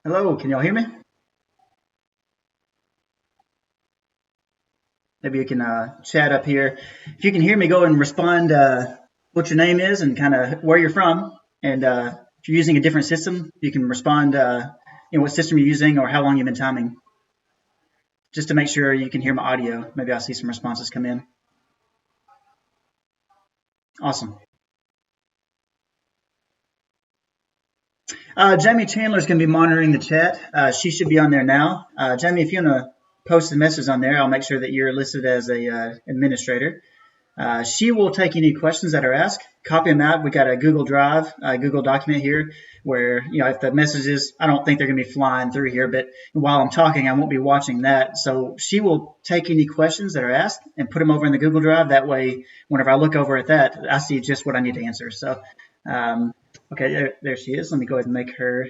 Hello, can y'all hear me? Maybe you can chat up here. If you can hear me, go and respond what your name is and kind of where you're from. And if you're using a different system, you can respond, what system you're using or how long you've been timing, just to make sure you can hear my audio. Maybe I'll see some responses come in. Awesome. Jamie Chandler is going to be monitoring the chat. She should be on there now. Jamie, if you want to post a message on there, I'll make sure that you're listed as a administrator. She will take any questions that are asked, copy them out. We got a Google Drive, a Google document here where, if the messages, I don't think they're going to be flying through here, but while I'm talking, I won't be watching that. So she will take any questions that are asked and put them over in the Google Drive. That way, whenever I look over at that, I see just what I need to answer. So, okay, there she is. Let me go ahead and make her.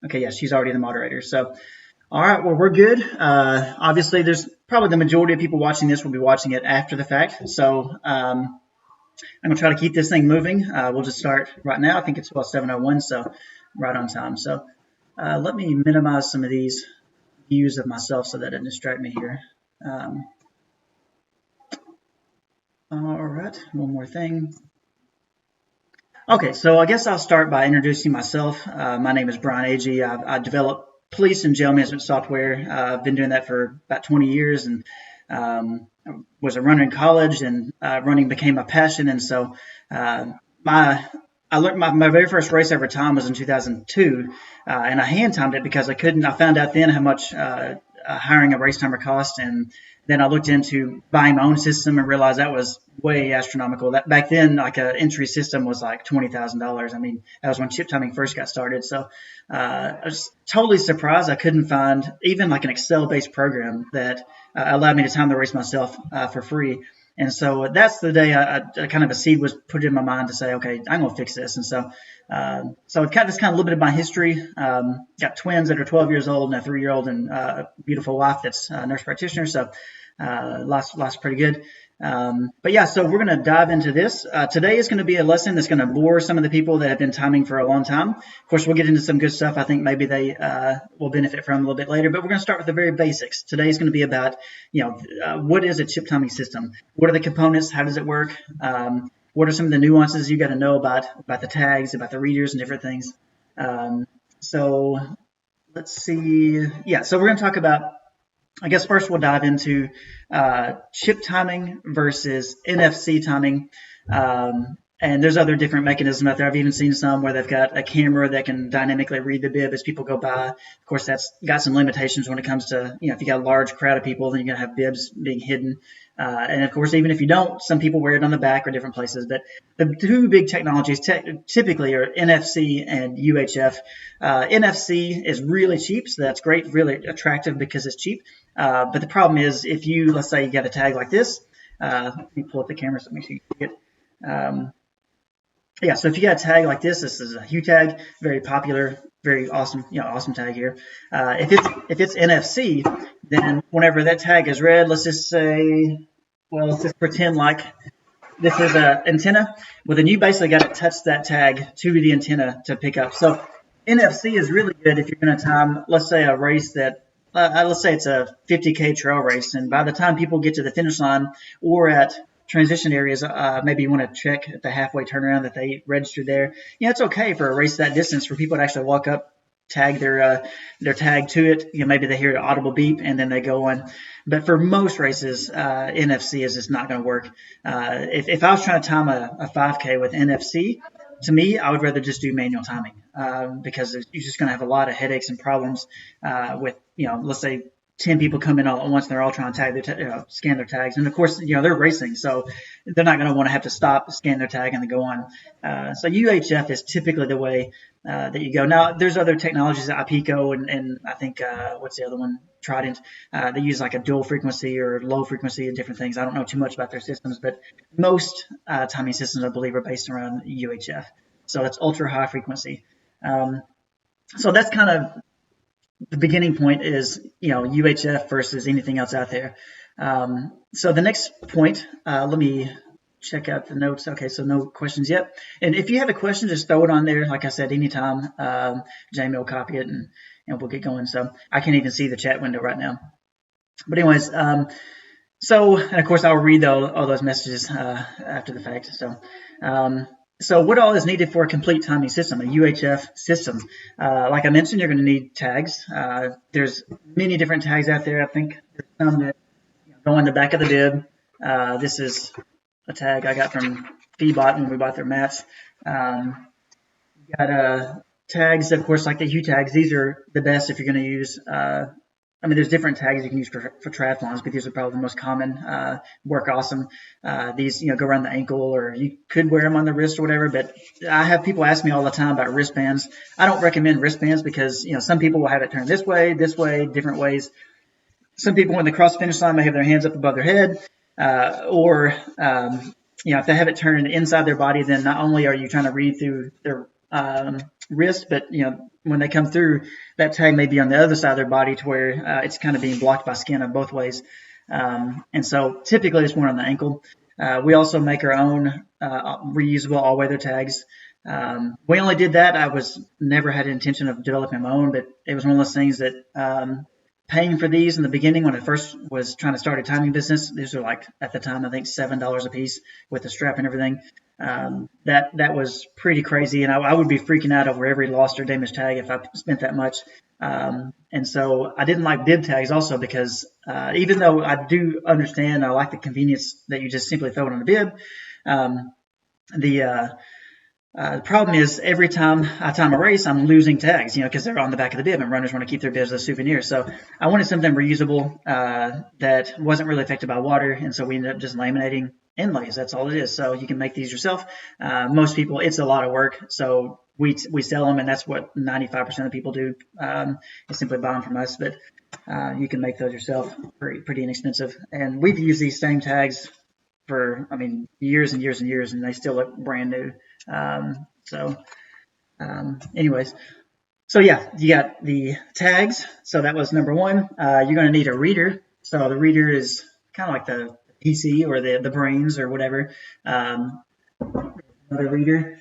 Okay, yeah, she's already the moderator. So, all right, well, we're good. Obviously, there's probably the majority of people watching this will be watching it after the fact. So I'm going to try to keep this thing moving. We'll just start right now. I think it's about 7:01, so right on time. So let me minimize some of these views of myself so that doesn't distract me here. All right, one more thing. Okay, so I guess I'll start by introducing myself. My name is Brian Agee. I develop police and jail management software. I've been doing that for about 20 years and was a runner in college, and running became my passion. And so I learned my very first race ever time was in 2002, and I hand timed it because I couldn't. I found out then how much hiring a race timer cost, and then I looked into buying my own system and realized that was way astronomical. That back then, like an entry system was like $20,000. I mean, that was when chip timing first got started. So I was totally surprised I couldn't find even like an Excel-based program that allowed me to time the race myself for free. And so that's the day I kind of a seed was put in my mind to say, okay, I'm going to fix this. And so, that's kind of a little bit of my history. Got twins that are 12 years old and a 3-year-old and a beautiful wife that's a nurse practitioner. So, life's pretty good. But yeah, so we're going to dive into this. Today is going to be a lesson that's going to bore some of the people that have been timing for a long time. Of course, we'll get into some good stuff I think maybe they will benefit from a little bit later, but we're going to start with the very basics. Today is going to be about, what is a chip timing system? What are the components? How does it work? What are some of the nuances you got to know about the tags, about the readers and different things? So let's see. Yeah, so we're going to talk about, I guess first we'll dive into chip timing versus NFC timing. And there's other different mechanisms out there. I've even seen some where they've got a camera that can dynamically read the bib as people go by. Of course, that's got some limitations when it comes to, if you got a large crowd of people, then you're going to have bibs being hidden. And of course, even if you don't, some people wear it on the back or different places. But the two big technologies typically are NFC and UHF. NFC is really cheap, so that's great, really attractive because it's cheap. But the problem is if you, let's say you got a tag like this, let me pull up the camera so make sure you see it. Yeah, so if you got a tag like this is a Hue tag, very popular, very awesome, awesome tag here. If it's NFC, then whenever that tag is read, let's just pretend like this is an antenna. Well, then you basically got to touch that tag to the antenna to pick up. So NFC is really good if you're going to time, let's say a race that, let's say it's a 50K trail race, and by the time people get to the finish line or at transition areas, maybe you want to check at the halfway turnaround that they registered there. It's okay for a race that distance for people to actually walk up, tag their tag to it. Maybe they hear an audible beep and then they go on. But for most races, NFC is just not going to work. If I was trying to time a 5K with NFC, to me, I would rather just do manual timing because you're just going to have a lot of headaches and problems with, let's say 10 people come in all at once and they're all trying to tag scan their tags. And of course, they're racing, so they're not going to want to have to stop, scan their tag, and then go on. So UHF is typically the way that you go. Now, there's other technologies, IPECO and I think, what's the other one? Trident. They use like a dual frequency or low frequency and different things. I don't know too much about their systems, but most timing systems, I believe, are based around UHF. So that's ultra high frequency. So that's kind of the beginning point is, UHF versus anything else out there. So the next point, let me check out the notes. Okay, so no questions yet. And if you have a question, just throw it on there. Like I said, anytime. Jamie will copy it and we'll get going. So I can't even see the chat window right now. But anyways, so, and of course, I'll read all those messages after the fact. So what all is needed for a complete timing system, a UHF system? Like I mentioned, you're going to need tags. There's many different tags out there. I think there's some that go in the back of the bib. This is a tag I got from Feebot when we bought their mats. You got tags, of course, like the U tags. These are the best if you're going to use. I mean, there's different tags you can use for triathlons, but these are probably the most common. Work awesome. These, go around the ankle, or you could wear them on the wrist or whatever. But I have people ask me all the time about wristbands. I don't recommend wristbands because some people will have it turned this way, different ways. Some people, when they cross the finish line, may have their hands up above their head, or if they have it turned inside their body, then not only are you trying to read through their wrist, but when they come through, that tag may be on the other side of their body to where it's kind of being blocked by skin on both ways. And so typically it's worn on the ankle. We also make our own reusable all-weather tags. We only did that. I never had an intention of developing my own, but it was one of those things that paying for these in the beginning when I first was trying to start a timing business, these are like, at the time, I think $7 a piece with the strap and everything. That was pretty crazy, and I would be freaking out over every lost or damaged tag if I spent that much. And so I didn't like bib tags also because even though I do understand, I like the convenience that you just simply throw it on a bib. The problem is every time I time a race, I'm losing tags, because they're on the back of the bib, and runners want to keep their bibs as a souvenir. So I wanted something reusable that wasn't really affected by water, and so we ended up just laminating Inlays. That's all it is. So you can make these yourself. Most people, it's a lot of work, so we sell them, and that's what 95% of people do. Is simply buy them from us, but you can make those yourself, pretty inexpensive. And we've used these same tags for, years and years and years, and they still look brand new. Anyways, so yeah, you got the tags. So that was number one. You're going to need a reader. So the reader is kind of like the PC or the brains or whatever. Another reader.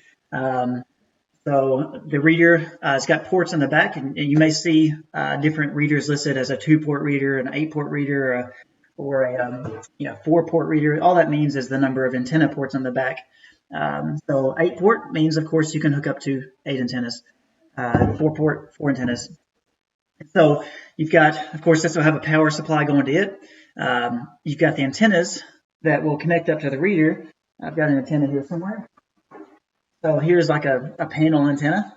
So the reader has got ports on the back, and you may see different readers listed as a 2-port reader, an 8-port reader, or a 4-port reader. All that means is the number of antenna ports on the back. So 8-port means, of course, you can hook up to 8 antennas. 4-port, 4 antennas. So you've got, of course, this will have a power supply going to it. You've got the antennas that will connect up to the reader. I've got an antenna here somewhere. So here's like a panel antenna.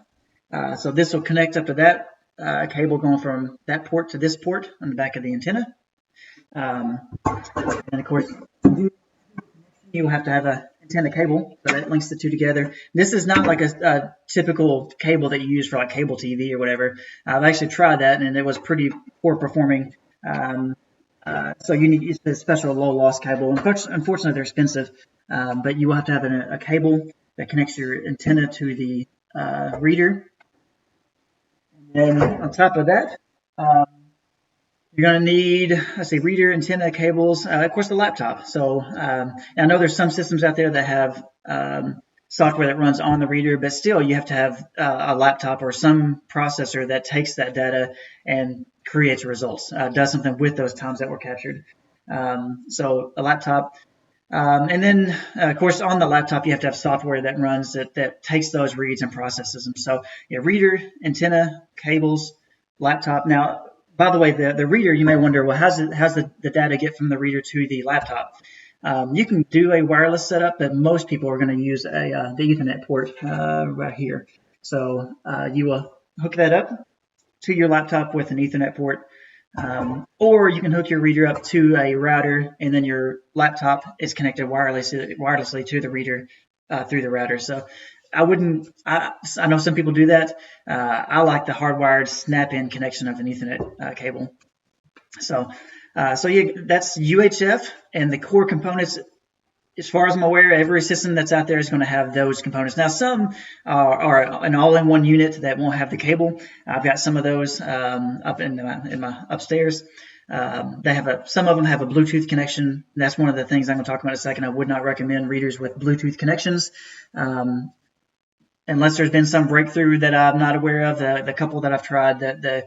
So this will connect up to that cable going from that port to this port on the back of the antenna. And of course, you have to have an antenna cable, so that links the two together. This is not like a typical cable that you use for like cable TV or whatever. I've actually tried that, and it was pretty poor performing. So you need to use a special low loss cable. Unfortunately, they're expensive, but you will have to have a cable that connects your antenna to the reader. And then on top of that, you're going to need, reader, antenna, cables, of course, the laptop. So I know there's some systems out there that have software that runs on the reader, but still you have to have a laptop or some processor that takes that data and creates results, does something with those times that were captured. So a laptop. And then, of course, on the laptop, you have to have software that runs that takes those reads and processes them. So reader, antenna, cables, laptop. Now, by the way, the reader, you may wonder, well, how's the data get from the reader to the laptop? You can do a wireless setup, but most people are going to use the Ethernet port right here. So you will hook that up to your laptop with an Ethernet port, or you can hook your reader up to a router, and then your laptop is connected wirelessly to the reader through the router. So I know some people do that. I like the hardwired snap-in connection of an Ethernet cable. So that's UHF, and the core components, as far as I'm aware, every system that's out there is going to have those components. Now, some are an all-in-one unit that won't have the cable. I've got some of those up in my upstairs. Some of them have a Bluetooth connection. That's one of the things I'm going to talk about in a second. I would not recommend readers with Bluetooth connections. Unless there's been some breakthrough that I'm not aware of. The couple that I've tried, the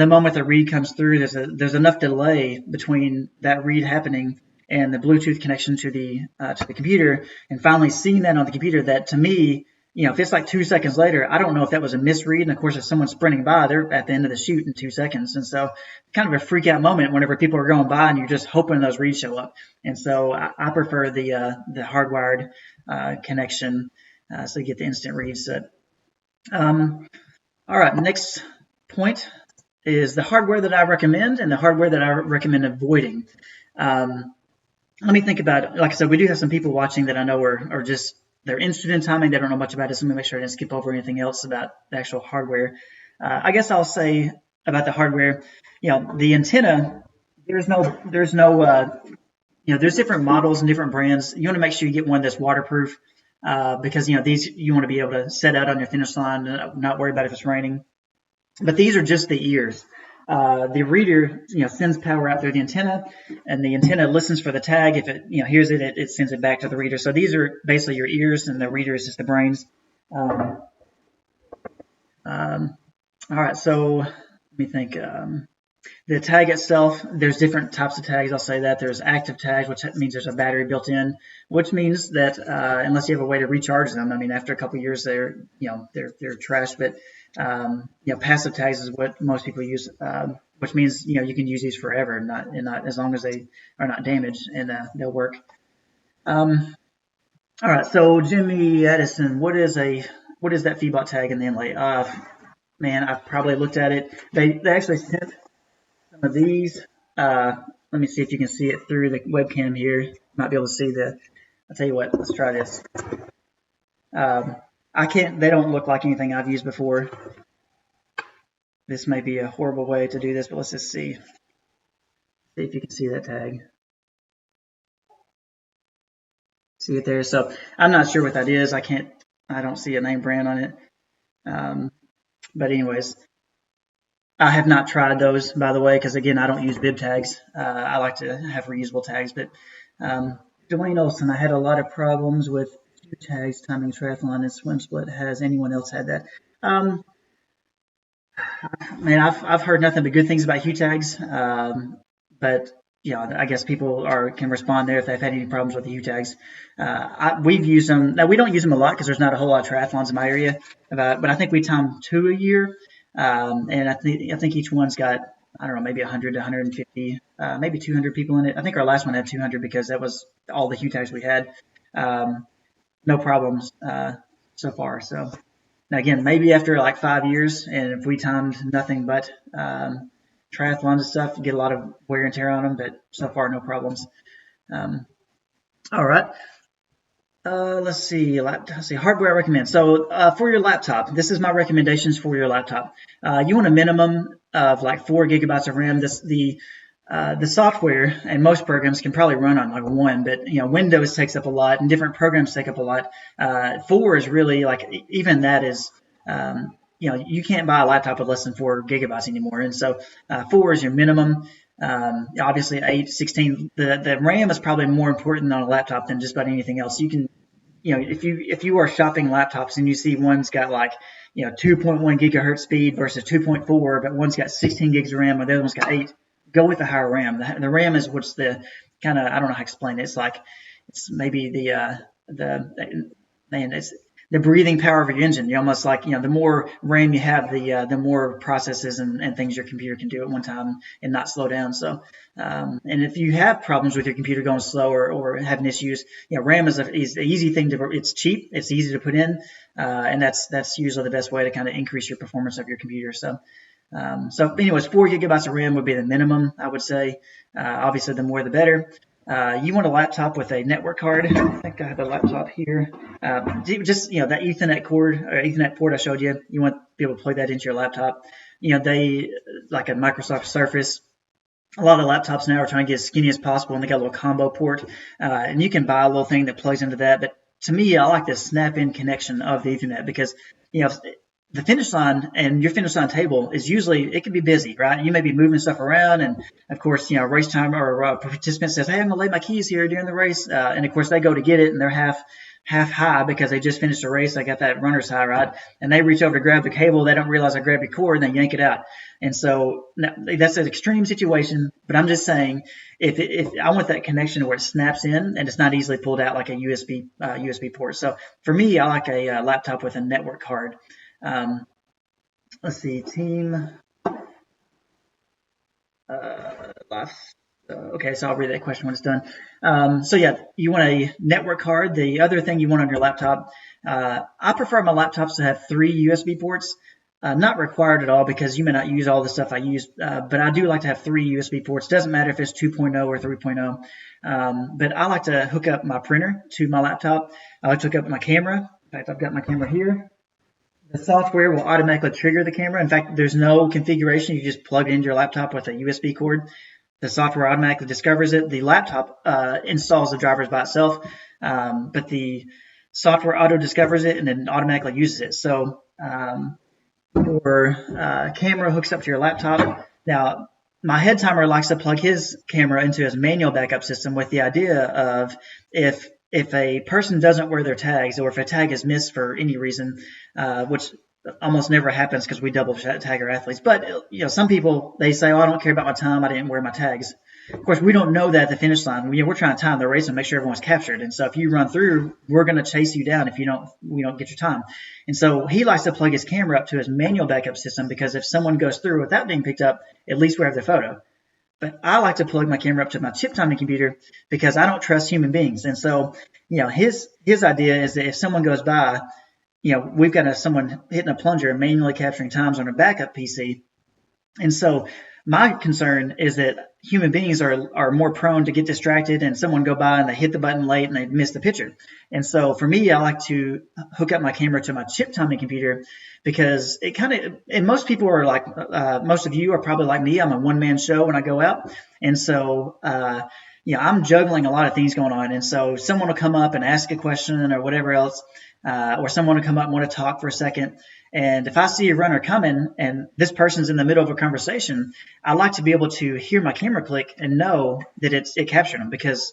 moment the read comes through, there's enough delay between that read happening and the Bluetooth connection to the computer, and finally seeing that on the computer, that to me, if it's like 2 seconds later, I don't know if that was a misread. And of course, if someone's sprinting by, they're at the end of the shoot in 2 seconds. And so kind of a freak out moment whenever people are going by and you're just hoping those reads show up. And so I prefer the hardwired connection, so you get the instant reads. All right, next point is the hardware that I recommend and the hardware that I recommend avoiding. Let me think about it. Like I said, we do have some people watching that I know are just, they're interested in timing. They don't know much about it, so let me make sure I didn't skip over anything else about the actual hardware. I guess I'll say about the hardware, the antenna, there's different models and different brands. You want to make sure you get one that's waterproof, because these you want to be able to set out on your finish line, not worry about if it's raining. But these are just the ears. The reader, sends power out through the antenna, and the antenna listens for the tag. If it, hears it, it sends it back to the reader. So these are basically your ears, and the reader is just the brains. All right, so let me think. The tag itself, there's different types of tags. I'll say that there's active tags, which means there's a battery built in, which means that unless you have a way to recharge them, I mean, after a couple of years, they're trash. But passive tags is what most people use, which means you can use these forever, not as long as they are not damaged, and they'll work. All right, so Jimmy Edison, what is that Feedbot tag in the inlay? Man, I've probably looked at it. They actually sent some of these. Let me see if you can see it through the webcam here. You might be able to see I'll tell you what, let's try this. I can't, they don't look like anything I've used before. This may be a horrible way to do this, but let's just see. See if you can see that tag. See it there? So I'm not sure what that is. I don't see a name brand on it. But anyways, I have not tried those, by the way, because again, I don't use bib tags. I like to have reusable tags. But Dwayne Olson, I had a lot of problems with tags timing triathlon and swim split. Has anyone else had that? Man, I've heard nothing but good things about Hue tags. But I guess people can respond there if they've had any problems with the Hue tags. We've used them. Now we don't use them a lot because there's not a whole lot of triathlons in my area. But I think we time 2 a year, and I think each one's got, I don't know, maybe 100 to 150, maybe 200 people in it. I think our last one had 200 because that was all the Hue tags we had. No problems so far. So now again, maybe after like 5 years, and if we timed nothing but triathlons and stuff, you get a lot of wear and tear on them, but so far no problems. All right. Let's see. Hardware I recommend. So for your laptop, this is my recommendations for your laptop. You want a minimum of like 4 gigabytes of RAM. The software and most programs can probably run on like 1, but Windows takes up a lot and different programs take up a lot. 4 is really like, even that is, you can't buy a laptop with less than 4 gigabytes anymore. And so 4 is your minimum. Obviously 8, 16, the RAM is probably more important on a laptop than just about anything else. You can, if you are shopping laptops and you see one's got like, 2.1 gigahertz speed versus 2.4, but one's got 16 gigs of RAM or the other one's got 8, go with the higher RAM. The RAM is what's the kind of, I don't know how to explain it. It's like, it's maybe it's the breathing power of your engine. You're almost like, the more RAM you have, the more processes and things your computer can do at one time and not slow down. So, and if you have problems with your computer going slow or having issues, RAM is the easy thing it's cheap, it's easy to put in, and that's usually the best way to kind of increase your performance of your computer. So anyways, 4 gigabytes of RAM would be the minimum, I would say. Obviously, the more the better. You want a laptop with a network card. I think I have a laptop here. Just, that Ethernet cord or Ethernet port I showed you, you want to be able to plug that into your laptop. They, like a Microsoft Surface, a lot of laptops now are trying to get as skinny as possible, and they got a little combo port. And you can buy a little thing that plugs into that. But to me, I like the snap-in connection of the Ethernet because, the finish line and your finish line table is usually, it can be busy, right? You may be moving stuff around, and of course, race time or participant says, "Hey, I'm gonna lay my keys here during the race," and of course they go to get it, and they're half high because they just finished a race. They got that runner's high, right? And they reach over to grab the cable. They don't realize I grabbed your cord, and they yank it out. And so that's an extreme situation. But I'm just saying, if I want that connection where it snaps in and it's not easily pulled out like a USB port. So for me, I like a laptop with a network card. Let's see, team life. Okay, so I'll read that question when it's done. So yeah, you want a network card. The other thing you want on your laptop, I prefer my laptops to have 3 USB ports. Not required at all because you may not use all the stuff I use, but I do like to have 3 USB ports. Doesn't matter if it's 2.0 or 3.0. But I like to hook up my printer to my laptop. I like to hook up my camera. In fact, I've got my camera here. The software will automatically trigger the camera. In fact, there's no configuration. You just plug it into your laptop with a USB cord. The software automatically discovers it. The laptop installs the drivers by itself, but the software auto discovers it and then automatically uses it. So your camera hooks up to your laptop. Now, my head timer likes to plug his camera into his manual backup system with the idea of if a person doesn't wear their tags, or if a tag is missed for any reason, which almost never happens because we double tag our athletes. But some people, they say, "Oh, I don't care about my time. I didn't wear my tags." Of course, we don't know that at the finish line. We're trying to time the race and make sure everyone's captured. And so if you run through, we're going to chase you down if we don't get your time. And so he likes to plug his camera up to his manual backup system because if someone goes through without being picked up, at least we have the photo. But I like to plug my camera up to my chip timing computer because I don't trust human beings. And so, his idea is that if someone goes by, we've got someone hitting a plunger and manually capturing times on a backup PC. And so my concern is that human beings are more prone to get distracted and someone go by and they hit the button late and they miss the picture. And so for me, I like to hook up my camera to my chip timing computer because it and most people are like, most of you are probably like me. I'm a one-man show when I go out. And so, I'm juggling a lot of things going on. And so someone will come up and ask a question or whatever else, or someone will come up and want to talk for a second. And if I see a runner coming and this person's in the middle of a conversation, I like to be able to hear my camera click and know that it captured them, because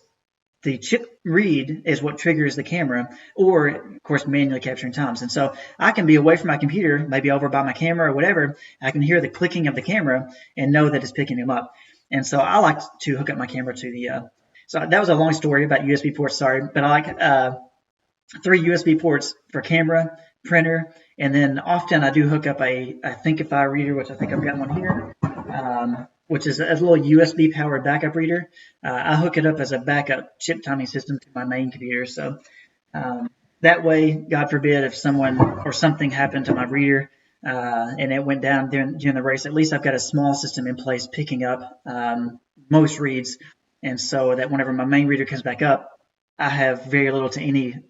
the chip read is what triggers the camera, or of course manually capturing times. And so I can be away from my computer, maybe over by my camera or whatever. I can hear the clicking of the camera and know that it's picking them up. And so I like to hook up my camera to the. So that was a long story about USB ports. Sorry, but I like 3 USB ports for camera, printer, and then often I do hook up a Thinkify reader, which I think I've got one here, which is a little USB powered backup reader. I hook it up as a backup chip timing system to my main computer. So that way, God forbid, if someone or something happened to my reader and it went down during the race, at least I've got a small system in place picking up most reads. And so that whenever my main reader comes back up, I have very little to any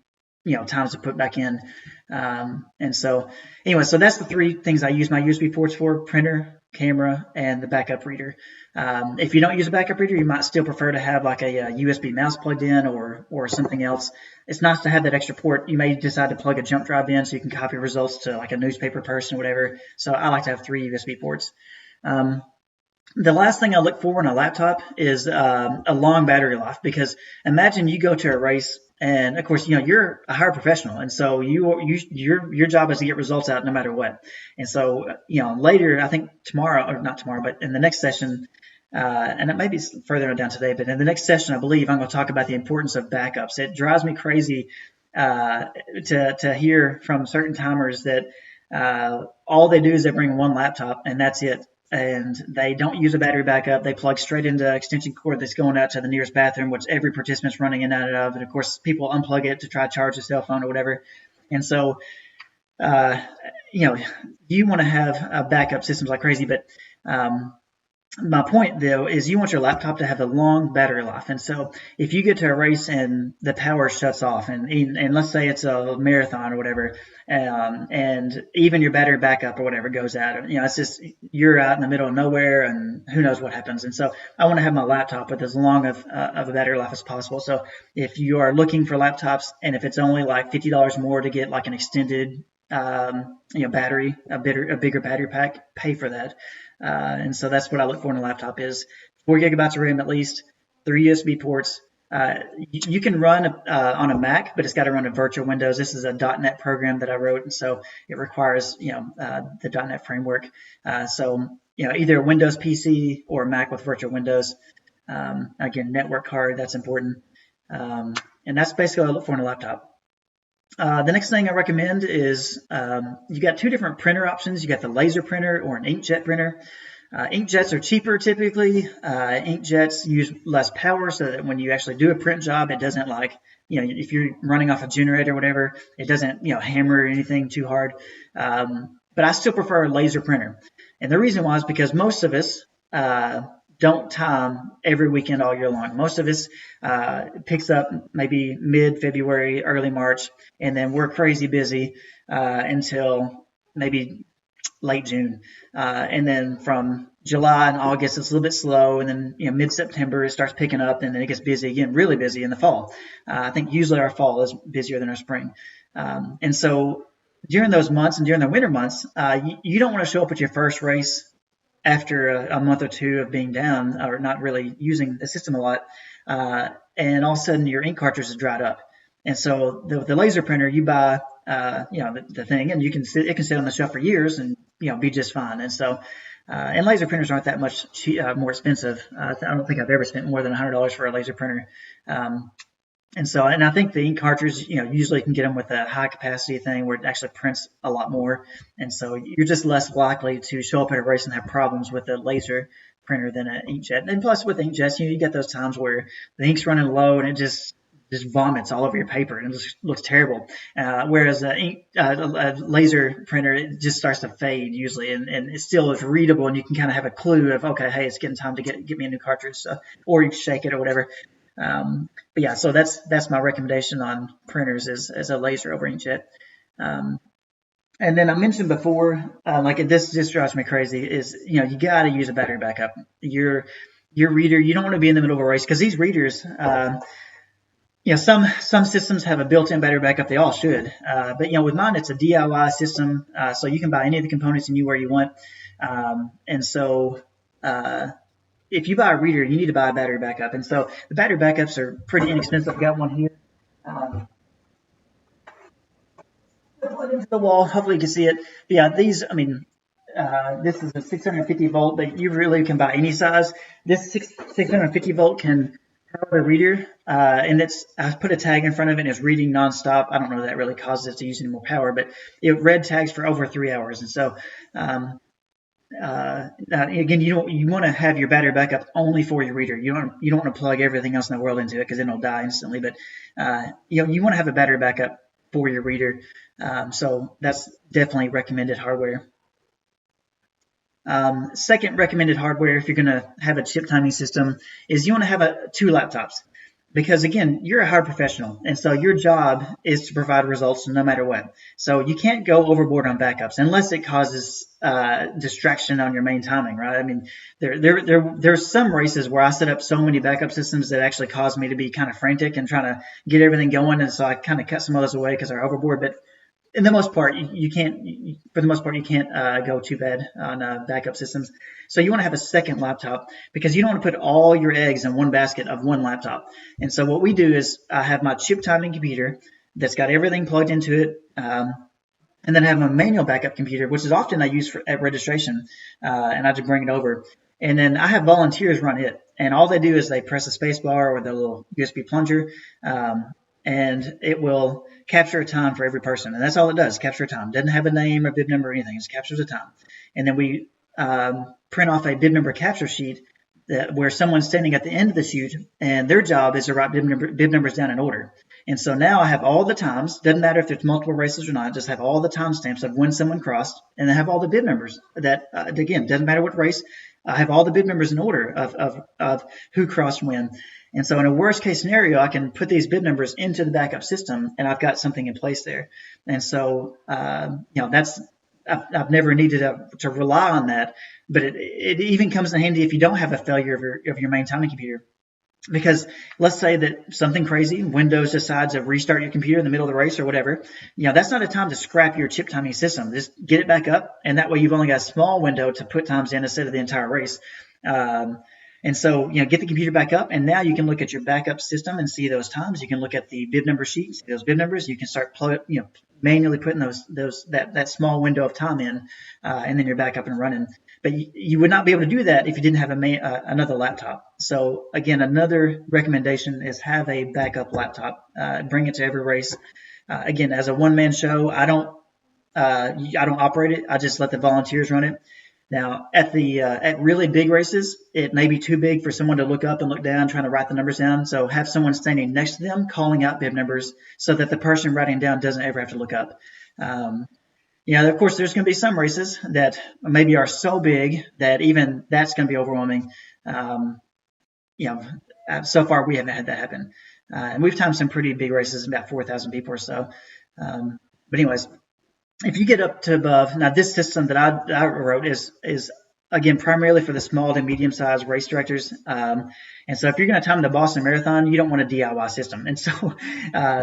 times to put back in. And so anyway, so that's the 3 things I use my USB ports for: printer, camera, and the backup reader. If you don't use a backup reader, you might still prefer to have like a USB mouse plugged in or something else. It's nice to have that extra port. You may decide to plug a jump drive in so you can copy results to like a newspaper person or whatever. So I like to have 3 USB ports. The last thing I look for in a laptop is a long battery life, because imagine you go to a race and of course, you're a higher professional. And so your job is to get results out no matter what. And so, later, I think tomorrow, or not tomorrow, but in the next session, and it may be further down today, but in the next session, I believe I'm going to talk about the importance of backups. It drives me crazy to hear from certain timers that all they do is they bring one laptop and that's it. And they don't use a battery backup. They plug straight into extension cord that's going out to the nearest bathroom, which every participant's running in and out of. And of course, people unplug it to try to charge a cell phone or whatever. And so, you want to have backup systems like crazy. But my point, though, is you want your laptop to have a long battery life. And so if you get to a race and the power shuts off, and let's say it's a marathon or whatever, and even your battery backup or whatever goes out, it's just you're out in the middle of nowhere and who knows what happens. And so I want to have my laptop with as long of a battery life as possible. So if you are looking for laptops and if it's only like $50 more to get like an extended battery, a bigger battery pack, pay for that. And so that's what I look for in a laptop is 4 gigabytes of RAM at least, 3 USB ports. You can run on a Mac, but it's got to run a virtual Windows. This is a .NET program that I wrote, and so it requires the .NET framework. So either a Windows PC or a Mac with virtual Windows. Again, network card, that's important. And that's basically what I look for in a laptop. The next thing I recommend is you got 2 different printer options. You got the laser printer or an inkjet printer. Inkjets are cheaper typically. Inkjets use less power so that when you actually do a print job, it doesn't if you're running off a generator or whatever, it doesn't, hammer anything too hard. But I still prefer a laser printer. And the reason why is because most of us don't time every weekend all year long. Most of us picks up maybe mid-February, early March, and then we're crazy busy until maybe late June. And then from July and August, it's a little bit slow. And then mid-September, it starts picking up, and then it gets busy again, really busy in the fall. I think usually our fall is busier than our spring. And so during those months and during the winter months, you don't want to show up at your first race after a month or two of being down or not really using the system a lot, and all of a sudden your ink cartridge is dried up. And so the laser printer, you buy, the thing, and it can sit on the shelf for years and be just fine. And so, and laser printers aren't that much more expensive. I don't think I've ever spent more than $100 for a laser printer. And I think the ink cartridge, usually you can get them with a high capacity thing where it actually prints a lot more. And so you're just less likely to show up at a race and have problems with a laser printer than an inkjet. And plus with inkjets, you get those times where the ink's running low and it just vomits all over your paper and it just looks terrible. Whereas a laser printer, it just starts to fade usually, and it still is readable, and you can kind of have a clue of, okay, hey, it's getting time to get me a new cartridge, or you shake it or whatever. But yeah, so that's my recommendation on printers is as a laser over inkjet. And then I mentioned before, this just drives me crazy, is you got to use a battery backup. Your reader, you don't want to be in the middle of a race, because these readers, some systems have a built-in battery backup. They all should, but with mine, it's a DIY system, so you can buy any of the components anywhere you want. And so if you buy a reader, you need to buy a battery backup. And so the battery backups are pretty inexpensive. I've got one here. Plug into the wall. Hopefully you can see it. But yeah, these, this is a 650 volt, but you really can buy any size. This 650 volt can power the reader, and I put a tag in front of it, and it's reading nonstop. I don't know if that really causes it to use any more power, but it read tags for over 3 hours. And so, again, you want to have your battery backup only for your reader. You don't want to plug everything else in the world into it, because then it'll die instantly. But you want to have a battery backup for your reader. So that's definitely recommended hardware. Second recommended hardware, if you're going to have a chip timing system, is you want to have 2 laptops. Because again, you're a hard professional, and so your job is to provide results no matter what. So you can't go overboard on backups unless it causes distraction on your main timing, right? I mean, there's some races where I set up so many backup systems that actually caused me to be kind of frantic and trying to get everything going, and so I kind of cut some of those away because they're overboard. But in the most part, you can't. For the most part, you can't go too bad on backup systems. So you want to have a second laptop, because you don't want to put all your eggs in one basket of one laptop. And so what we do is I have my chip timing computer that's got everything plugged into it, and then I have my manual backup computer, which is often I use at registration, and I just bring it over. And then I have volunteers run it, and all they do is they press the space bar or the little USB plunger, and it will capture a time for every person. And that's all it does, capture a time. Doesn't have a name or bib number or anything. It just captures a time. And then we print off a bib number capture sheet where someone's standing at the end of the chute, and their job is to write bib numbers down in order. And so now I have all the times. Doesn't matter if there's multiple races or not. Just have all the timestamps of when someone crossed, and then have all the bib numbers. That again, doesn't matter what race. I have all the bib numbers in order of who crossed when. And so in a worst case scenario, I can put these bib numbers into the backup system, and I've got something in place there. And so, I've never needed to rely on that, but it even comes in handy if you don't have a failure of your main timing computer. Because let's say that something crazy, Windows decides to restart your computer in the middle of the race or whatever, that's not a time to scrap your chip timing system. Just get it back up, and that way you've only got a small window to put times in instead of the entire race. Um, and so, get the computer back up, and now you can look at your backup system and see those times. You can look at the bib number sheet, see those bib numbers. You can start manually putting that small window of time in, and then you're back up and running. But you would not be able to do that if you didn't have another laptop. So again, another recommendation is have a backup laptop. Bring it to every race. Again, as a one-man show, I don't operate it. I just let the volunteers run it. Now, at really big races, it may be too big for someone to look up and look down, trying to write the numbers down. So have someone standing next to them calling out bib numbers so that the person writing down doesn't ever have to look up. Of course, there's going to be some races that maybe are so big that even that's going to be overwhelming. So far we haven't had that happen. And we've timed some pretty big races, about 4,000 people or so. But anyways, if you get up to above, now this system that I wrote is again primarily for the small to medium sized race directors. And so if you're going to time the Boston Marathon, you don't want a DIY system. And so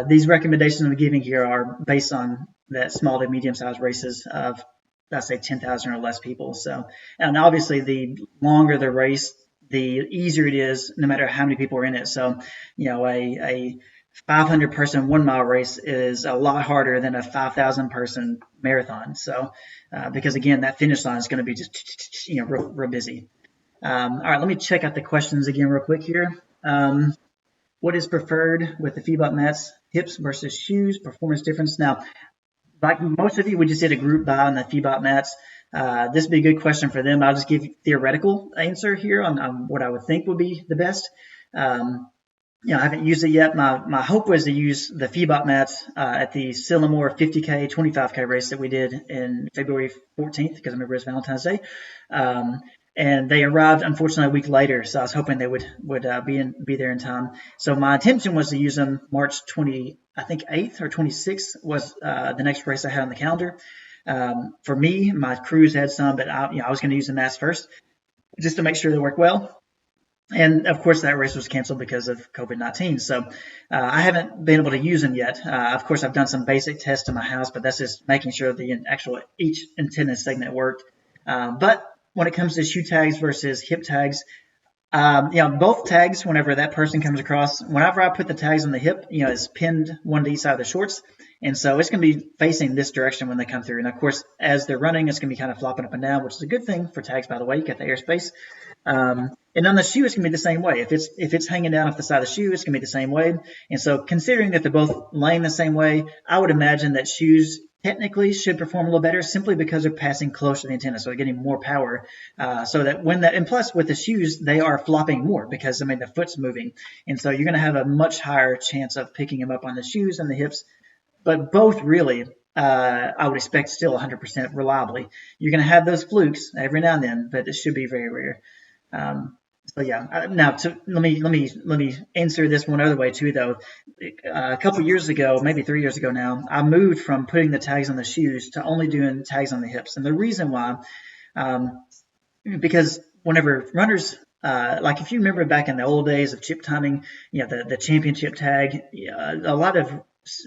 these recommendations I'm giving here are based on that small to medium sized races of, let's say, 10,000 or less people. So, and obviously the longer the race, the easier it is, no matter how many people are in it. So, a 500 person 1 mile race is a lot harder than a 5,000 person marathon. So, because again, that finish line is going to be just, real busy. All right, let me check out the questions again real quick here. What is preferred with the feedback mats, hips versus shoes, performance difference? Now, like most of you, we just did a group buy on the feedback mats. This would be a good question for them. I'll just give you a theoretical answer here on what I would think would be the best. I haven't used it yet. My hope was to use the feedback mats at the Sillamore 50K, 25K race that we did in February 14th, because I remember it's Valentine's Day. And they arrived, unfortunately, a week later, so I was hoping they would be there in time. So my intention was to use them March 8th or 26th was the next race I had on the calendar. For me, my crews had some, but I was going to use the mats first just to make sure they work well. And of course, that race was canceled because of COVID-19. So I haven't been able to use them yet. Of course, I've done some basic tests in my house, but that's just making sure each antenna segment worked. But when it comes to shoe tags versus hip tags, both tags, whenever that person comes across, whenever I put the tags on the hip, it's pinned one to each side of the shorts. And so it's going to be facing this direction when they come through. And of course, as they're running, it's going to be kind of flopping up and down, which is a good thing for tags, by the way. You got the airspace. And on the shoe, it's going to be the same way. If it's hanging down off the side of the shoe, it's going to be the same way. And so considering that they're both laying the same way, I would imagine that shoes technically should perform a little better simply because they're passing close to the antenna, so they're getting more power. So that and plus with the shoes, they are flopping more because, the foot's moving. And so you're going to have a much higher chance of picking them up on the shoes and the hips. But both really, I would expect still 100% reliably. You're going to have those flukes every now and then, but it should be very rare. So yeah. Now let me answer this one other way too, though. A couple years ago, maybe 3 years ago now, I moved from putting the tags on the shoes to only doing tags on the hips. And the reason why, because whenever runners, like if you remember back in the old days of chip timing, the championship tag, a lot of,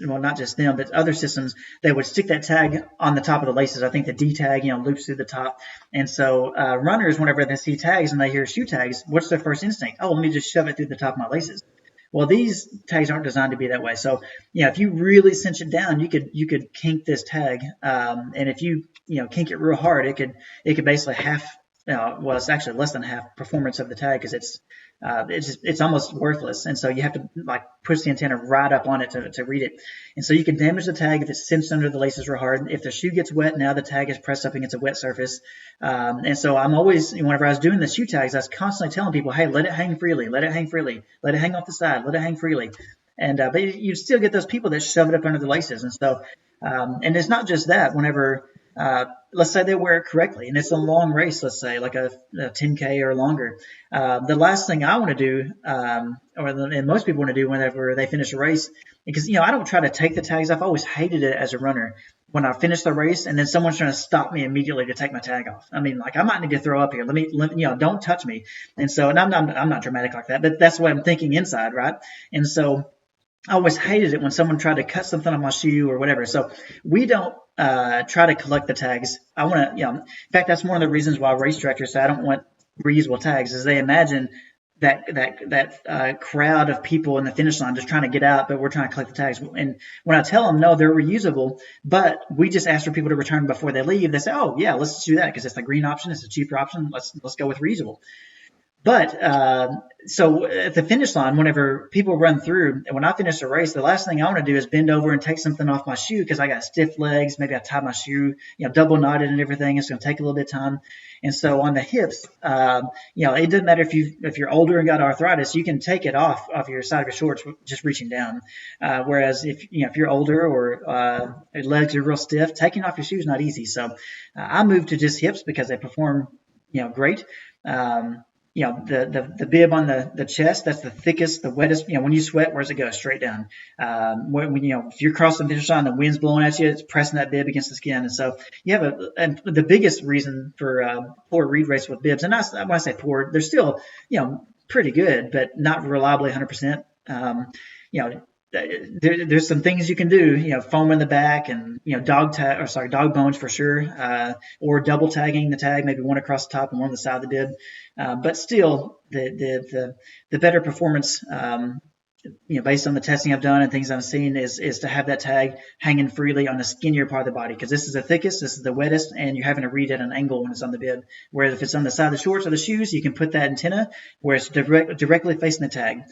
well, not just them, but other systems, they would stick that tag on the top of the laces. I think the D tag, loops through the top. And so runners, whenever they see tags and they hear shoe tags, what's their first instinct? Oh, let me just shove it through the top of my laces. Well, these tags aren't designed to be that way. So, if you really cinch it down, you could kink this tag. And if you kink it real hard, it could basically well, it's actually less than half performance of the tag because it's almost worthless. And so you have to push the antenna right up on it to read it. And so you can damage the tag if it's cinched under the laces real hard. If the shoe gets wet, now the tag is pressed up against a wet surface. And so I'm always, whenever I was doing the shoe tags, I was constantly telling people, hey, let it hang freely, let it hang freely, let it hang off the side, let it hang freely. And but you still get those people that shove it up under the laces. And so, and it's not just that. Whenever let's say they wear it correctly and it's a long race, let's say like a 10K or longer. The last thing I want to do, and most people want to do whenever they finish a race, because, I don't try to take the tags off. I always hated it as a runner when I finish the race, and then someone's trying to stop me immediately to take my tag off. I mean, like, I might need to throw up here. Let me, don't touch me. And so, and I'm not dramatic like that, but that's what I'm thinking inside, right? And so I always hated it when someone tried to cut something on my shoe or whatever. So we don't try to collect the tags. I want to, in fact, that's one of the reasons why race directors say I don't want reusable tags, is they imagine that crowd of people in the finish line just trying to get out, but we're trying to collect the tags. And when I tell them, no, they're reusable, but we just ask for people to return before they leave, they say, oh yeah, let's do that because it's the green option, it's a cheaper option. Let's go with reusable. But so at the finish line, whenever people run through, and when I finish a race, the last thing I want to do is bend over and take something off my shoe because I got stiff legs. Maybe I tied my shoe, double knotted and everything. It's going to take a little bit of time. And so on the hips, it doesn't matter if you're older and got arthritis, you can take it off your side of your shorts just reaching down. Whereas if you're older or your legs are real stiff, taking off your shoes is not easy. So I moved to just hips because they perform great. The bib on the chest, that's the thickest, the wettest. When you sweat, where's it go? Straight down. If you're crossing the finish line, the wind's blowing at you, it's pressing that bib against the skin. And so you have and the biggest reason for poor read rates with bibs, and when I say poor, they're still pretty good, but not reliably 100%. There's some things you can do, foam in the back and, dog bones for sure, or double tagging the tag, maybe one across the top and one on the side of the bib. But still, the better performance, based on the testing I've done and things I've seen, is to have that tag hanging freely on the skinnier part of the body, because this is the thickest, this is the wettest, and you're having to read at an angle when it's on the bib. Whereas if it's on the side of the shorts or the shoes, you can put that antenna where it's directly facing the tag.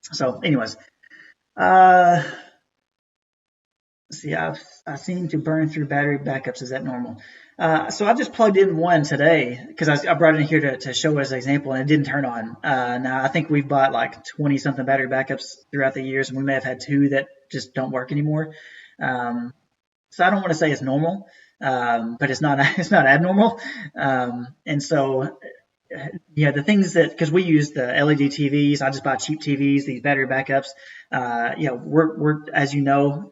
So anyways, see, I seem to burn through battery backups. Is that normal? So I just plugged in one today because I brought it in here to show as an example, and it didn't turn on. Now I think we've bought like 20 something battery backups throughout the years, and we may have had 2 that just don't work anymore. So I don't want to say it's normal, but it's not abnormal. And so the things that, because we use the LED TVs, I just buy cheap TVs, these battery backups. We're as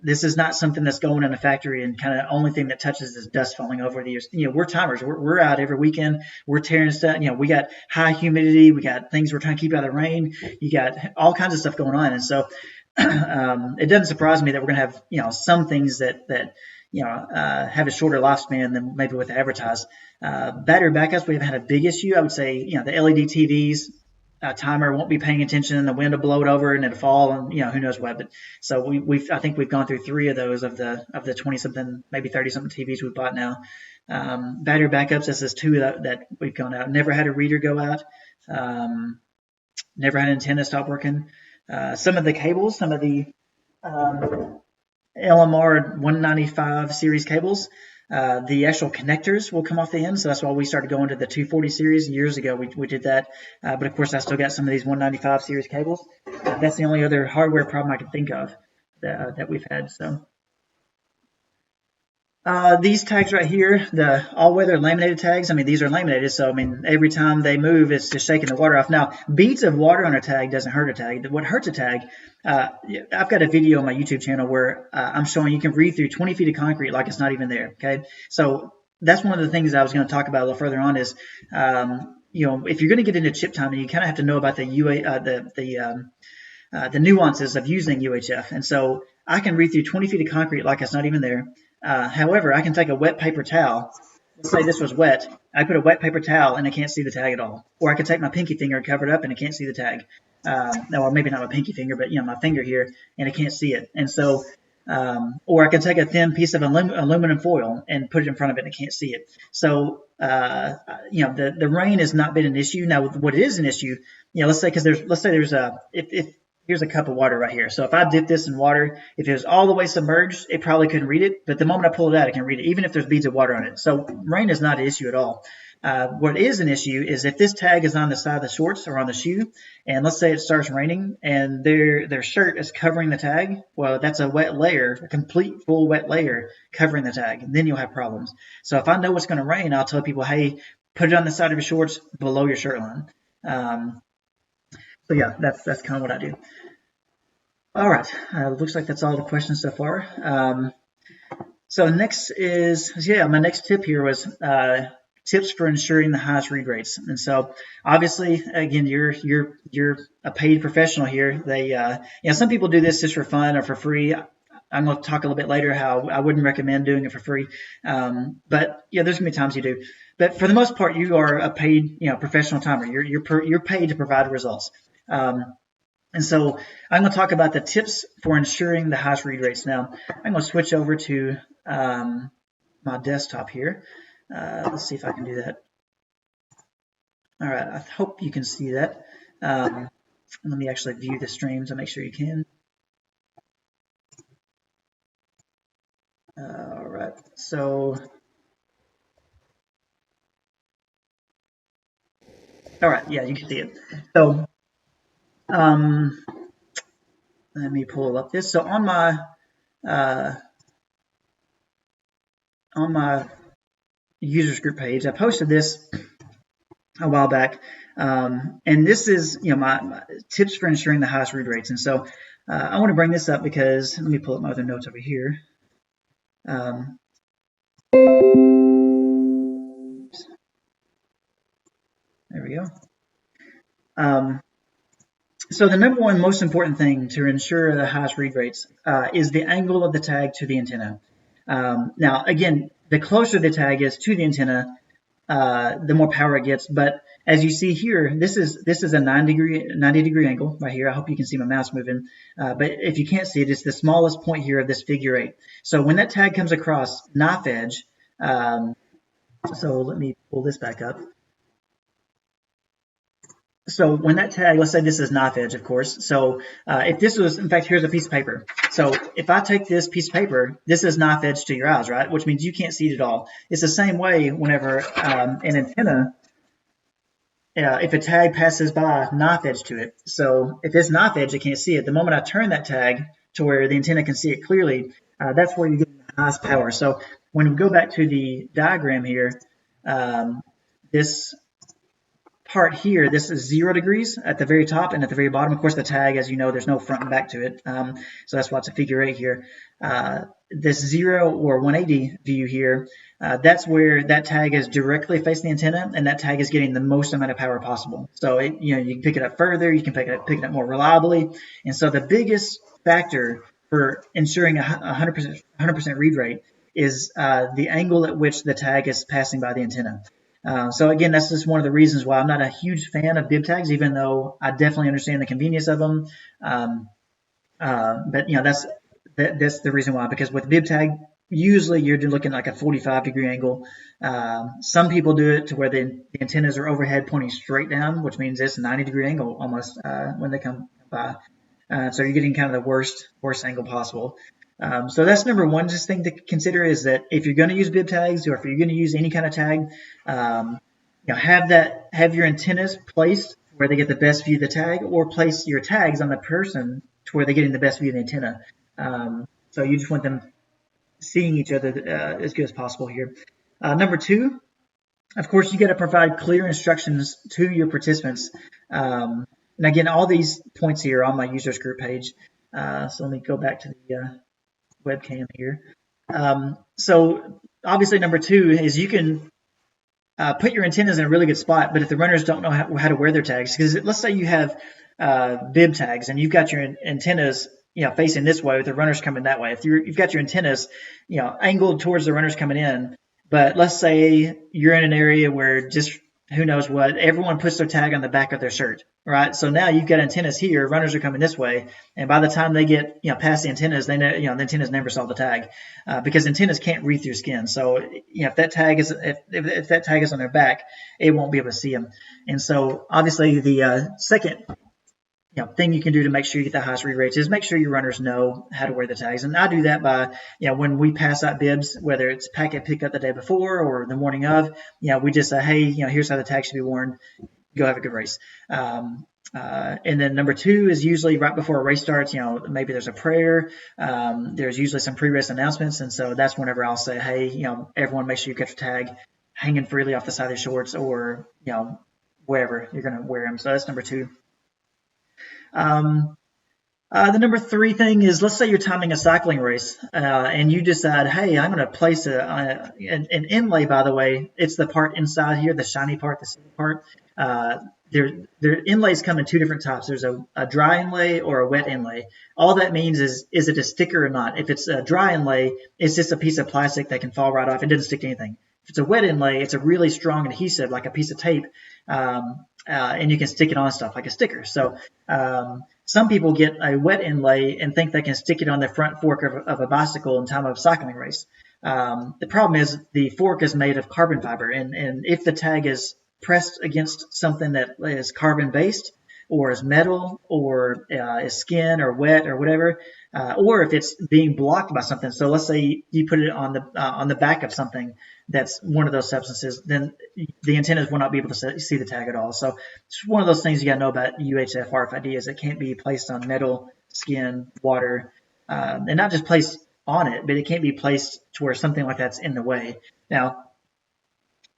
this is not something that's going in a factory and kind of only thing that touches is dust falling over the years. We're timers. We're out every weekend. We're tearing stuff. We got high humidity. We got things we're trying to keep out of the rain. You got all kinds of stuff going on, and so it doesn't surprise me that we're gonna have some things that have a shorter lifespan than maybe what they advertise. Battery backups, we haven't had a big issue. I would say, the LED TVs, timer won't be paying attention, and the wind will blow it over and it'll fall, and who knows what. But so I think we've gone through 3 of those of the 20 something, maybe 30 something TVs we've bought now. Battery backups, this is 2 that we've gone out. Never had a reader go out. Never had an antenna stop working. Some of the cables, some of the LMR 195 series cables, the actual connectors will come off the end, so that's why we started going to the 240 series years ago. We did that, but of course I still got some of these 195 series cables. That's the only other hardware problem I can think of that we've had. So these tags right here, the all-weather laminated tags, these are laminated, so every time they move, it's just shaking the water off. Now, beads of water on a tag doesn't hurt a tag. What hurts a tag, I've got a video on my YouTube channel where I'm showing you can read through 20 feet of concrete like it's not even there. Okay, so that's one of the things I was going to talk about a little further on is, if you're going to get into chip timing, you kind of have to know about the nuances of using UHF. And so I can read through 20 feet of concrete like it's not even there. However, I can take a wet paper towel. Let's say this was wet. I put a wet paper towel and I can't see the tag at all. Or I could take my pinky finger and cover it up and I can't see the tag. Or maybe not my pinky finger, but my finger here, and I can't see it. And so, or I can take a thin piece of aluminum foil and put it in front of it and I can't see it. So, the rain has not been an issue. Now, what is an issue, let's say here's a cup of water right here. So if I dip this in water, if it was all the way submerged, it probably couldn't read it. But the moment I pull it out, it can read it, even if there's beads of water on it. So rain is not an issue at all. What is an issue is if this tag is on the side of the shorts or on the shoe, and let's say it starts raining and their shirt is covering the tag, well, that's a wet layer, a complete full wet layer covering the tag. Then you'll have problems. So if I know it's going to rain, I'll tell people, hey, put it on the side of your shorts below your shirt line. So yeah, that's kind of what I do. All right, looks like that's all the questions so far. So next is, yeah, my next tip here was tips for ensuring the highest read rates. And so obviously, again, you're a paid professional here. They, some people do this just for fun or for free. I'm going to talk a little bit later how I wouldn't recommend doing it for free. But yeah, there's gonna be times you do. But for the most part, you are a paid, professional timer. You're paid to provide results. And so I'm going to talk about the tips for ensuring the highest read rates. Now, I'm going to switch over to my desktop here. Let's see if I can do that. All right, I hope you can see that. Let me actually view the stream to make sure you can. All right, so, all right, yeah, you can see it. So, let me pull up this. So uh, on my users group page, I posted this a while back, and this is my tips for ensuring the highest read rates. And so I want to bring this up because let me pull up my other notes over here. There we go. So the number one most important thing to ensure the highest read rates is the angle of the tag to the antenna. Now, again, the closer the tag is to the antenna, the more power it gets. But as you see here, this is a 90 degree angle right here. I hope you can see my mouse moving. But if you can't see it, it's the smallest point here of this figure 8. So when that tag comes across knife edge, so let me pull this back up. So when that tag, let's say this is knife edge, of course. So if this was, in fact, here's a piece of paper. So if I take this piece of paper, this is knife edge to your eyes, right? Which means you can't see it at all. It's the same way whenever an antenna, if a tag passes by, knife edge to it. So if it's knife edge, it can't see it. The moment I turn that tag to where the antenna can see it clearly, that's where you get the highest power. So when we go back to the diagram here, this part here, this is 0 degrees at the very top and at the very bottom. Of course, the tag, as you know, there's no front and back to it. So that's why it's a figure 8 here. This 0 or 180 view here, that's where that tag is directly facing the antenna, and that tag is getting the most amount of power possible. So you can pick it up further, you can pick it up more reliably. And so the biggest factor for ensuring a 100% read rate is the angle at which the tag is passing by the antenna. So again, that's just one of the reasons why I'm not a huge fan of bib tags, even though I definitely understand the convenience of them. But that's the reason why, because with bib tag, usually you're looking like a 45 degree angle. Some people do it to where the antennas are overhead pointing straight down, which means it's a 90 degree angle almost when they come by. So you're getting kind of the worst angle possible. So that's number one just thing to consider, is that if you're going to use bib tags, or if you're going to use any kind of tag, have your antennas placed where they get the best view of the tag, or place your tags on the person to where they're getting the best view of the antenna. So you just want them seeing each other as good as possible here. Number two, of course, you got to provide clear instructions to your participants. And again, all these points here are on my users group page. So let me go back to the webcam here. So obviously number two is you can put your antennas in a really good spot, but if the runners don't know how to wear their tags, because let's say you have bib tags and you've got your antennas facing this way with the runners coming that way. If you've got your antennas angled towards the runners coming in, but let's say you're in an area where just who knows what, everyone puts their tag on the back of their shirt, right? So now you've got antennas here, runners are coming this way, and by the time they get past the antennas, they know the antennas never saw the tag, because antennas can't read through skin. So if that tag is if that tag is on their back, it won't be able to see them. And so obviously the second thing you can do to make sure you get the highest read rates is make sure your runners know how to wear the tags. And I do that by, when we pass out bibs, whether it's packet picked up the day before or the morning of, we just say, hey, here's how the tag should be worn. Go have a good race. And then number two is usually right before a race starts, maybe there's a prayer. There's usually some pre-race announcements. And so that's whenever I'll say, hey, everyone make sure you get your tag hanging freely off the side of your shorts, or, wherever you're going to wear them. So that's number two. The number three thing is, let's say you're timing a cycling race, and you decide, hey, I'm going to place an inlay. By the way, it's the part inside here, the shiny part, the silky part. Uh, their inlays come in two different types. There's a dry inlay or a wet inlay. All that means is it a sticker or not? If it's a dry inlay, it's just a piece of plastic that can fall right off. It doesn't stick to anything. If it's a wet inlay, it's a really strong adhesive, like a piece of tape, and you can stick it on stuff like a sticker. So some people get a wet inlay and think they can stick it on the front fork of a bicycle in time of a cycling race. The problem is the fork is made of carbon fiber, and if the tag is pressed against something that is carbon based, or is metal, or is skin or wet or whatever, or if it's being blocked by something. So let's say you put it on the back of something that's one of those substances, then the antennas will not be able to see the tag at all. So it's one of those things you got to know about UHF RFID is it can't be placed on metal, skin, water, and not just placed on it, but it can't be placed to where something like that's in the way. Now,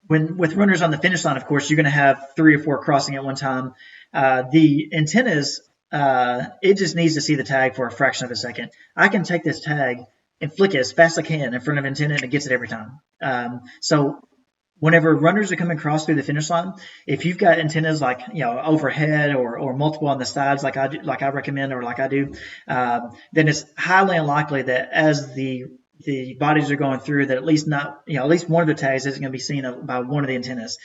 with runners on the finish line, of course, you're going to have 3 or 4 crossing at one time. The antennas, it just needs to see the tag for a fraction of a second. I can take this tag and flick it as fast as I can in front of an antenna, and it gets it every time. So whenever runners are coming across through the finish line, if you've got antennas like overhead or multiple on the sides, like I recommend or like I do, then it's highly unlikely that as the bodies are going through that at least one of the tags isn't going to be seen by one of the antennas.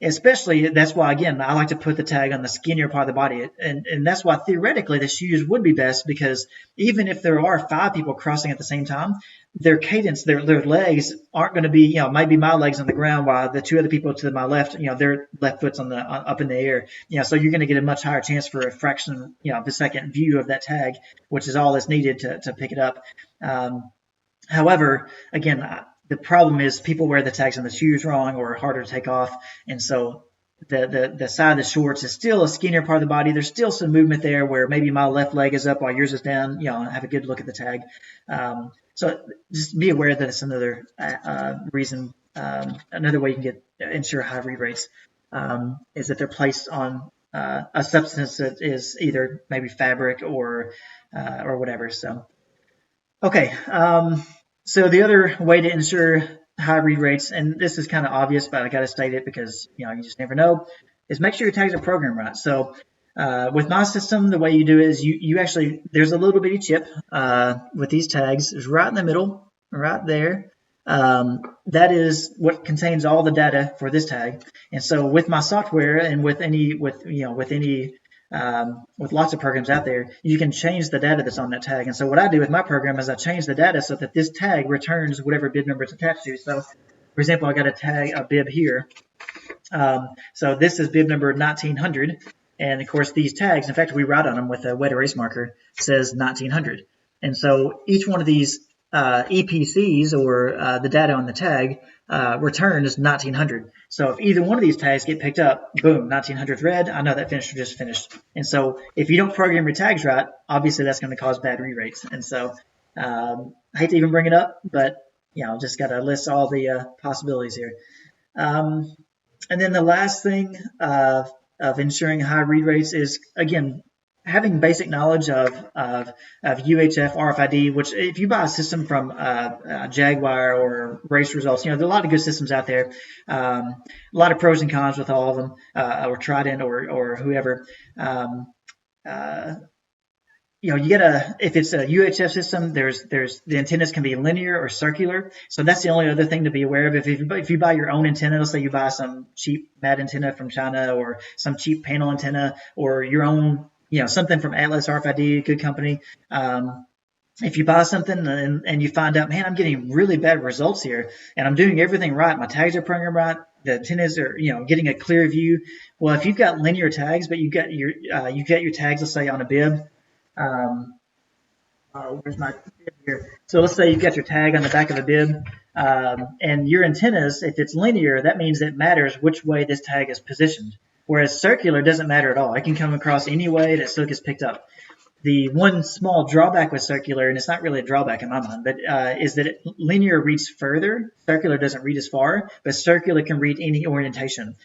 Especially, that's why, again, I like to put the tag on the skinnier part of the body. And that's why theoretically the shoes would be best, because even if there are 5 people crossing at the same time, their cadence, their legs aren't going to be, might be my legs on the ground while the 2 other people to my left, their left foot's up in the air. So you're going to get a much higher chance for a fraction, of a second view of that tag, which is all that's needed to pick it up. However, again, the problem is people wear the tags on the shoes wrong or harder to take off, and so the side of the shorts is still a skinnier part of the body. There's still some movement there where maybe my left leg is up while yours is down. Have a good look at the tag. So just be aware that it's another reason, another way you can ensure high read rates is that they're placed on a substance that is either maybe fabric or whatever. So okay. So the other way to ensure high read rates, and this is kind of obvious, but I got to state it because you just never know, is make sure your tags are programmed right. So with my system, the way you do it is you actually, there's a little bitty chip with these tags. It's right in the middle, right there. That is what contains all the data for this tag. And so with my software and with lots of programs out there, you can change the data that's on that tag. And so what I do with my program is I change the data so that this tag returns whatever bib number it's attached to. So, for example, I got a bib here. So this is bib number 1900. And, of course, these tags, in fact, we write on them with a wet erase marker, says 1900. And so each one of these EPCs, or the data on the tag, returns 1900. So if either one of these tags get picked up, boom, 1900 read, I know that finisher just finished. And so if you don't program your tags right, obviously that's going to cause bad read rates. And so I hate to even bring it up, but just got to list all the possibilities here. And then the last thing of ensuring high read rates is, again, having basic knowledge of UHF RFID, which if you buy a system from Jaguar or Race Results, there's a lot of good systems out there. A lot of pros and cons with all of them, or Trident or whoever. You gotta, if it's a UHF system, there's the antennas can be linear or circular. So that's the only other thing to be aware of. If you buy your own antenna, let's say you buy some cheap mat antenna from China or some cheap panel antenna or your own, something from Atlas RFID, good company. If you buy something and you find out, man, I'm getting really bad results here and I'm doing everything right, my tags are programmed right, the antennas are, getting a clear view. Well, if you've got linear tags, but you've got your tags, let's say on a bib, where's my bib here? So let's say you've got your tag on the back of a bib, and your antennas, if it's linear, that means it matters which way this tag is positioned. Whereas circular doesn't matter at all. It can come across any way that still gets picked up. The one small drawback with circular, and it's not really a drawback in my mind, but is that linear reads further. Circular doesn't read as far, but circular can read any orientation.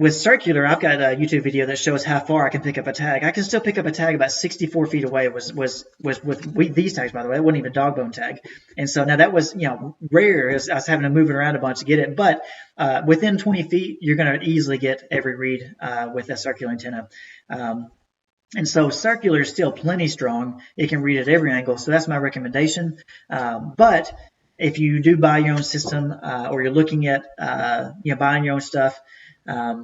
With circular, I've got a YouTube video that shows how far I can pick up a tag. I can still pick up a tag about 64 feet away. Was with these tags, by the way. It wasn't even a dog bone tag, and so now that was rare. As I was having to move it around a bunch to get it, but within 20 feet, you're going to easily get every read with a circular antenna. And so circular is still plenty strong. It can read at every angle, so that's my recommendation. But if you do buy your own system or you're looking at buying your own stuff,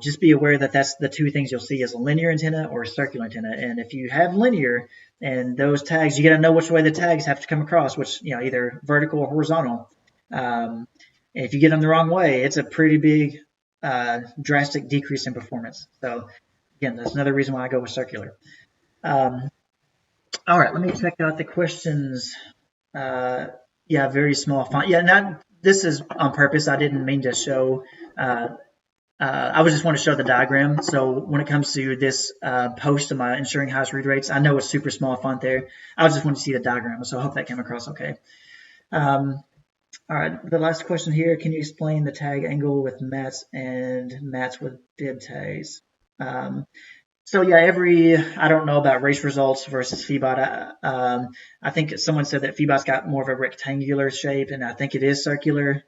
just be aware that that's the two things you'll see is a linear antenna or a circular antenna. And if you have linear and those tags, you got to know which way the tags have to come across, which either vertical or horizontal. If you get them the wrong way, it's a pretty big drastic decrease in performance. So again, that's another reason why I go with circular. All right, let me check out the questions. Yeah, very small font. Yeah, this is on purpose. I didn't mean to show. I was just want to show the diagram. So when it comes to this post of my ensuring highest read rates, I know it's super small font there. I just want to see the diagram, so I hope that came across okay. All right, the last question here. Can you explain the tag angle with mats and mats with bib tags? So yeah, I don't know about race results versus Feedbot. I think someone said that Feedbot's got more of a rectangular shape, and I think it is circular.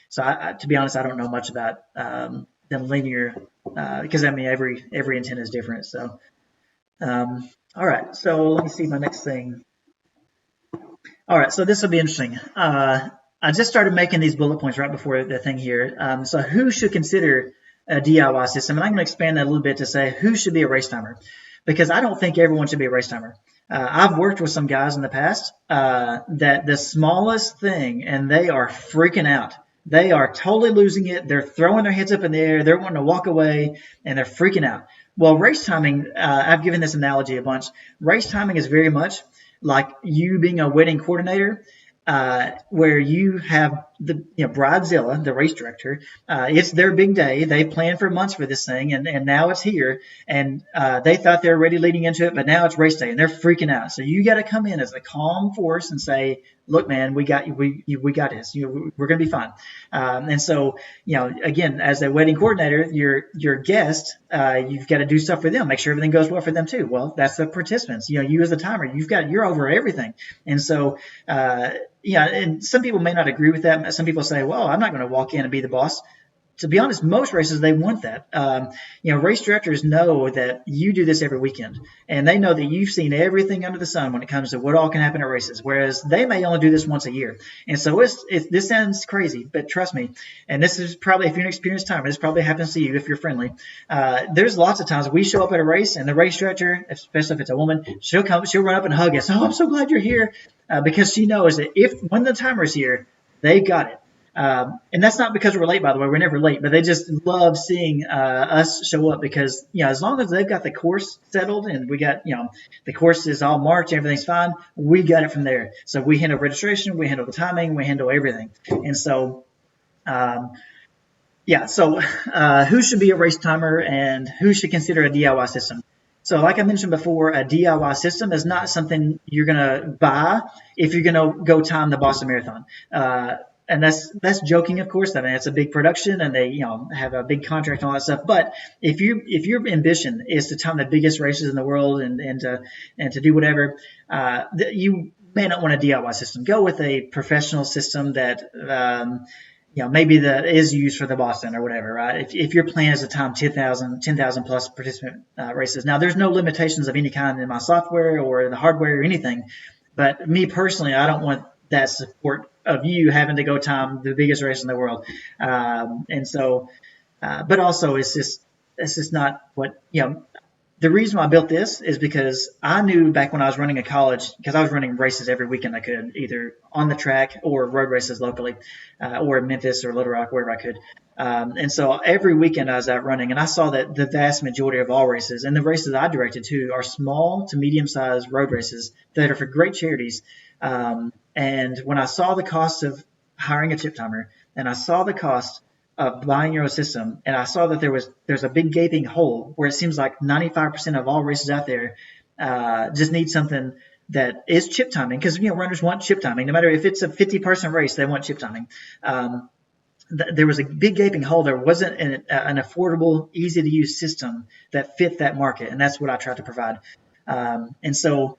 So to be honest, I don't know much about the linear because I mean every antenna is different. So all right, so let me see my next thing. All right, so this will be interesting. I just started making these bullet points right before the thing here. So who should consider a DIY system? And I'm going to expand that a little bit to say who should be a race timer, because I don't think everyone should be a race timer. I've worked with some guys in the past that the smallest thing, and they are freaking out. They are totally losing it. They're throwing their heads up in the air. They're wanting to walk away, and they're freaking out. Well, race timing, I've given this analogy a bunch. Race timing is very much like you being a wedding coordinator, where you have the Bridezilla, the race director. It's their big day. They planned for months for this thing, and now it's here. And they thought they were ready leading into it, but now it's race day, and they're freaking out. So you got to come in as a calm force and say, "Look, man, we got we got this. We're going to be fine." And so, again, as a wedding coordinator, your guest, you've got to do stuff for them, make sure everything goes well for them too. Well, that's the participants. You as the timer, you're over everything, and so. And some people may not agree with that. Some people say, well, I'm not going to walk in and be the boss. To be honest, most races, they want that. Race directors know that you do this every weekend, and they know that you've seen everything under the sun when it comes to what all can happen at races, whereas they may only do this once a year. And so this sounds crazy, but trust me, and this is probably, if you're an experienced timer, this probably happens to you if you're friendly. There's lots of times we show up at a race, and the race director, especially if it's a woman, she'll run up and hug us. Oh, I'm so glad you're here, because she knows that when the timer's here, they've got it. And that's not because we're late, by the way. We're never late, but they just love seeing us show up because, as long as they've got the course settled and we got, the course is all marked, everything's fine, we got it from there. So we handle registration, we handle the timing, we handle everything. And so, who should be a race timer and who should consider a DIY system? So like I mentioned before, a DIY system is not something you're going to buy if you're going to go time the Boston Marathon. And that's joking, of course. I mean, it's a big production, and they have a big contract and all that stuff. But if your ambition is to time the biggest races in the world and to do whatever, you may not want a DIY system. Go with a professional system that maybe that is used for the Boston or whatever, right? If your plan is to time 10,000 plus participant races. Now, there's no limitations of any kind in my software or the hardware or anything. But me personally, I don't want that support of you having to go time the biggest race in the world. And so, but also it's just not what, the reason why I built this is because I knew back when I was running a college, because I was running races every weekend I could, either on the track or road races locally, or in Memphis or Little Rock, wherever I could. And so every weekend I was out running, and I saw that the vast majority of all races, and the races I directed to, are small to medium-sized road races that are for great charities. And when I saw the cost of hiring a chip timer, and I saw the cost of buying your own system, and I saw that there's a big gaping hole where it seems like 95% of all races out there just need something that is chip timing, because runners want chip timing. No matter if it's a 50-person race, they want chip timing. there was a big gaping hole. There wasn't an affordable, easy to use system that fit that market, and that's what I tried to provide. And so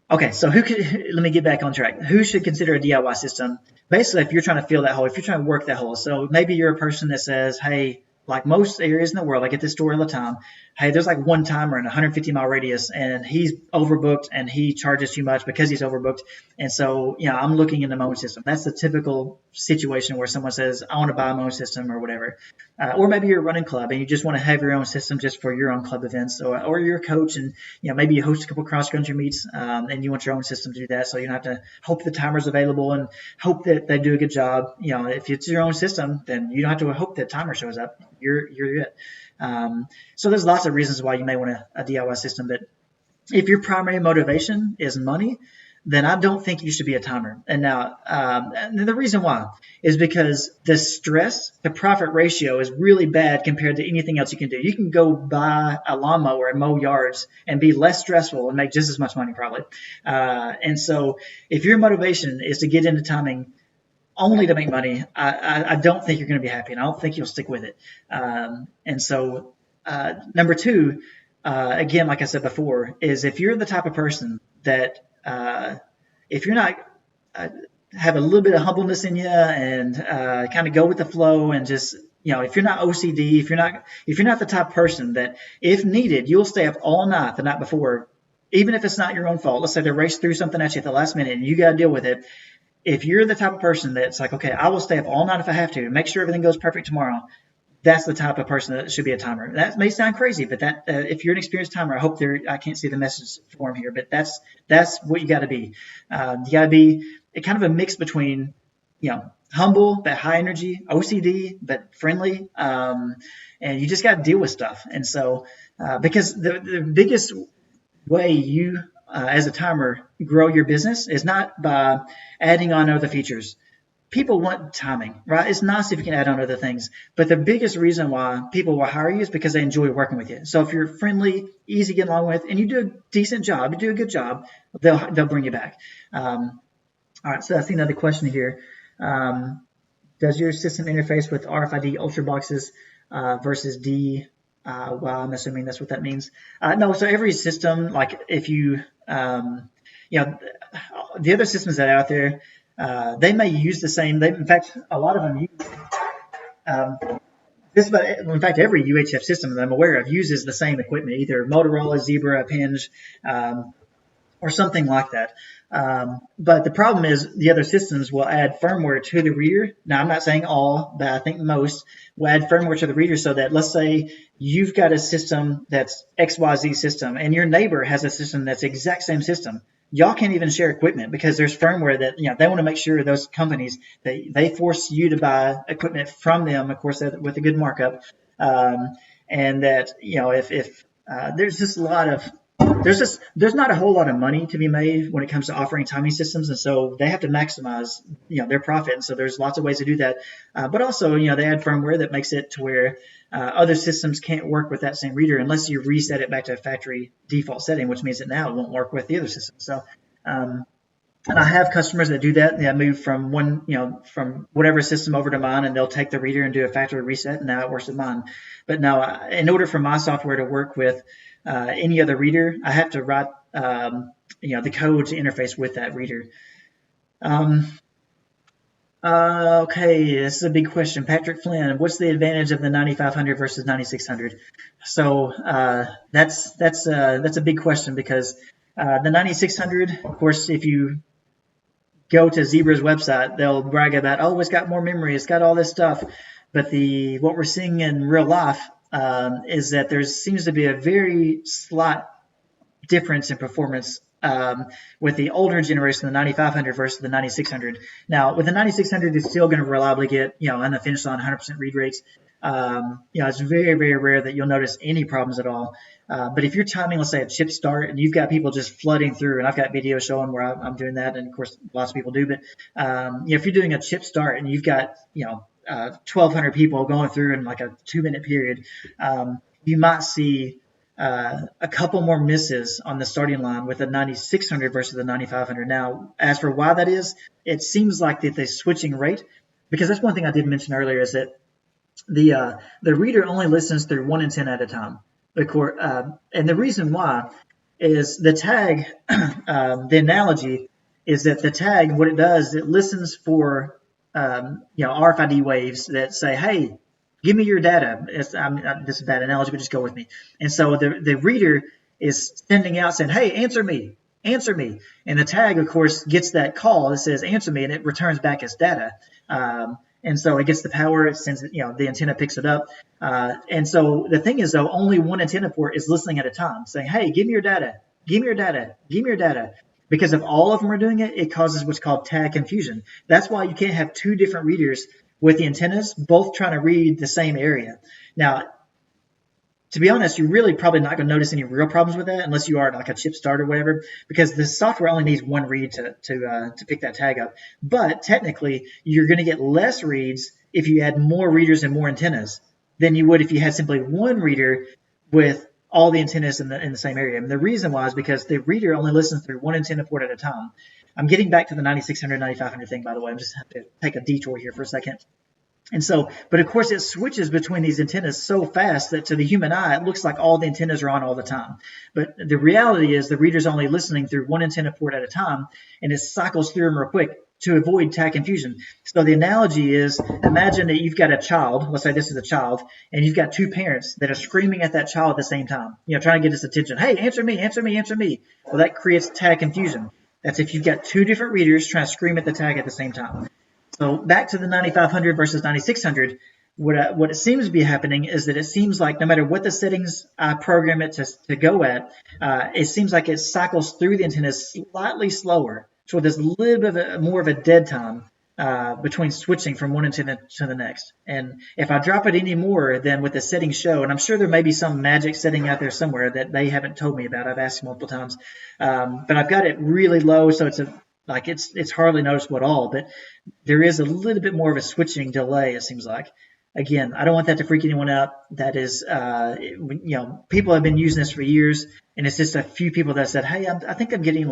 Okay, so let me get back on track. Who should consider a DIY system? Basically, if you're trying to fill that hole, if you're trying to work that hole. So maybe you're a person that says, hey, like most areas in the world, I get this story all the time. Hey, there's like one timer in a 150-mile radius, and he's overbooked, and he charges too much because he's overbooked. And so, I'm looking into my own system. That's the typical situation where someone says, I want to buy my own system or whatever. Or maybe you're a running club and you just want to have your own system just for your own club events, or you're a coach and maybe you host a couple cross country meets and you want your own system to do that, so you don't have to hope the timer's available and hope that they do a good job. If it's your own system, then you don't have to hope that timer shows up. You're it. So there's lots of reasons why you may want a DIY system, but if your primary motivation is money, then I don't think you should be a timer. And now, and the reason why is because the stress to profit ratio is really bad compared to anything else you can do. You can go buy a lawnmower and mow yards and be less stressful and make just as much money probably. And so if your motivation is to get into timing only to make money, I don't think you're going to be happy, and I don't think you'll stick with it. And so number two, again, like I said before, is if you're the type of person that if you're not have a little bit of humbleness in you and kind of go with the flow and just if you're not OCD, if you're not the type of person that if needed you'll stay up all night the night before, even if it's not your own fault. Let's say they race through something at you at the last minute and you got to deal with it. If you're the type of person that's like, okay, I will stay up all night if I have to, make sure everything goes perfect tomorrow, that's the type of person that should be a timer. That may sound crazy, but that if you're an experienced timer, I hope I can't see the message form here, but that's what you got to be. You got to be kind of a mix between, humble but high energy, OCD but friendly, and you just got to deal with stuff. And so, because the biggest way you as a timer grow your business is not by adding on other features. People want timing, right? It's nice if you can add on other things, but the biggest reason why people will hire you is because they enjoy working with you. So if you're friendly, easy to get along with, and you do a decent job, you do a good job, they'll bring you back. All right, so I see another question here. Does your system interface with RFID ultra boxes versus D? Well, I'm assuming that's what that means. No, so every system, like if you, the other systems that are out there, they may use the same. In fact, a lot of them use in fact, every UHF system that I'm aware of uses the same equipment, either Motorola, Zebra, Pinge, or something like that. But the problem is the other systems will add firmware to the reader. Now, I'm not saying all, but I think most will add firmware to the reader so that, let's say you've got a system that's XYZ system and your neighbor has a system that's the exact same system. Y'all can't even share equipment because there's firmware that, they want to make sure those companies, they force you to buy equipment from them, of course, with a good markup. And that, if there's just a lot of, there's not a whole lot of money to be made when it comes to offering timing systems. And so they have to maximize, their profit. And so there's lots of ways to do that. But also, they add firmware that makes it to where other systems can't work with that same reader unless you reset it back to a factory default setting, which means that now it won't work with the other system. So, and I have customers that do that. They move from from whatever system over to mine, and they'll take the reader and do a factory reset, and now it works with mine. But now, in order for my software to work with any other reader, I have to write, the code to interface with that reader. Okay, this is a big question. Patrick Flynn, what's the advantage of the 9500 versus 9600? So that's a big question because the 9600, of course, if you go to Zebra's website, they'll brag about, oh, it's got more memory, it's got all this stuff. But what we're seeing in real life is that there seems to be a very slight difference in performance with the older generation, the 9500 versus the 9600. Now, with the 9600, it's still going to reliably get, on the finish line, 100% read rates. It's very, very rare that you'll notice any problems at all. But if you're timing, let's say, a chip start, and you've got people just flooding through, and I've got videos showing where I'm doing that, and of course, lots of people do. But if you're doing a chip start and you've got 1,200 people going through in like a 2-minute period, you might see a couple more misses on the starting line with the 9600 versus the 9500. Now, as for why that is, it seems like the switching rate because that's one thing I did mention earlier is that the reader only listens through one antenna at a time. And the reason why is the tag, the analogy is that the tag, what it does, it listens for RFID waves that say, "Hey, give me your data." This is a bad analogy, but just go with me. And so the reader is sending out saying, "Hey, answer me, answer me," and the tag, of course, gets that call that says, "Answer me," and it returns back as data. And so it gets the power, it sends it, the antenna picks it up. And so the thing is, though, only one antenna port is listening at a time, saying, "Hey, give me your data, give me your data, give me your data." Because if all of them are doing it, it causes what's called tag confusion. That's why you can't have two different readers with the antennas both trying to read the same area. Now, to be honest, you're really probably not going to notice any real problems with that unless you are like a chip start or whatever, because the software only needs one read to pick that tag up. But technically, you're going to get less reads if you add more readers and more antennas than you would if you had simply one reader with all the antennas in the same area. And the reason why is because the reader only listens through one antenna port at a time. I'm getting back to the 9600, 9500 thing, by the way. I'm just have to take a detour here for a second. And so, but of course, it switches between these antennas so fast that to the human eye, it looks like all the antennas are on all the time. But the reality is the reader's only listening through one antenna port at a time, and it cycles through them real quick to avoid tag confusion. So the analogy is, imagine that you've got a child, let's say this is a child, and you've got two parents that are screaming at that child at the same time, trying to get his attention. "Hey, answer me, answer me, answer me." Well, that creates tag confusion. That's if you've got two different readers trying to scream at the tag at the same time. So back to the 9500 versus 9600, what it seems to be happening is that it seems like no matter what the settings I program it to go at, it seems like it cycles through the antennas slightly slower. So there's a little bit more of a dead time between switching from one antenna to the next. And if I drop it any more than what the settings show, and I'm sure there may be some magic setting out there somewhere that they haven't told me about, I've asked multiple times, but I've got it really low, so it's hardly noticeable at all, but there is a little bit more of a switching delay, it seems like. Again, I don't want that to freak anyone out. That is, people have been using this for years, and it's just a few people that said, "Hey, I think I'm getting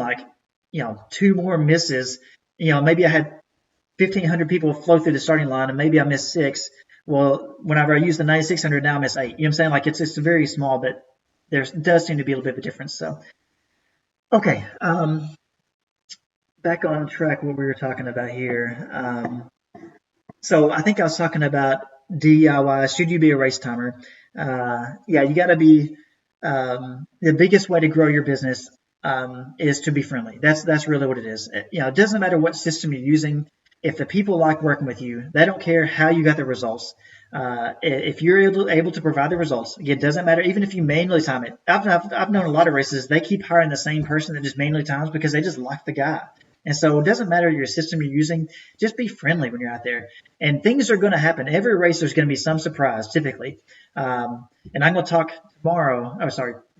two more misses. Maybe I had 1,500 people flow through the starting line, and maybe I missed 6. Well, whenever I use the 9600, now I miss 8. You know what I'm saying? Like it's very small, but there does seem to be a little bit of a difference. So, okay. Back on track what we were talking about here. So I think I was talking about DIY. Should you be a race timer? You got to be. The biggest way to grow your business is to be friendly. That's really what it is. It doesn't matter what system you're using. If the people like working with you, they don't care how you got the results. If you're able to provide the results, it doesn't matter. Even if you manually time it. I've known a lot of races. They keep hiring the same person that just manually times because they just like the guy. And so it doesn't matter your system you're using. Just be friendly when you're out there. And things are going to happen. Every race, there's going to be some surprise, typically. And I'm going to talk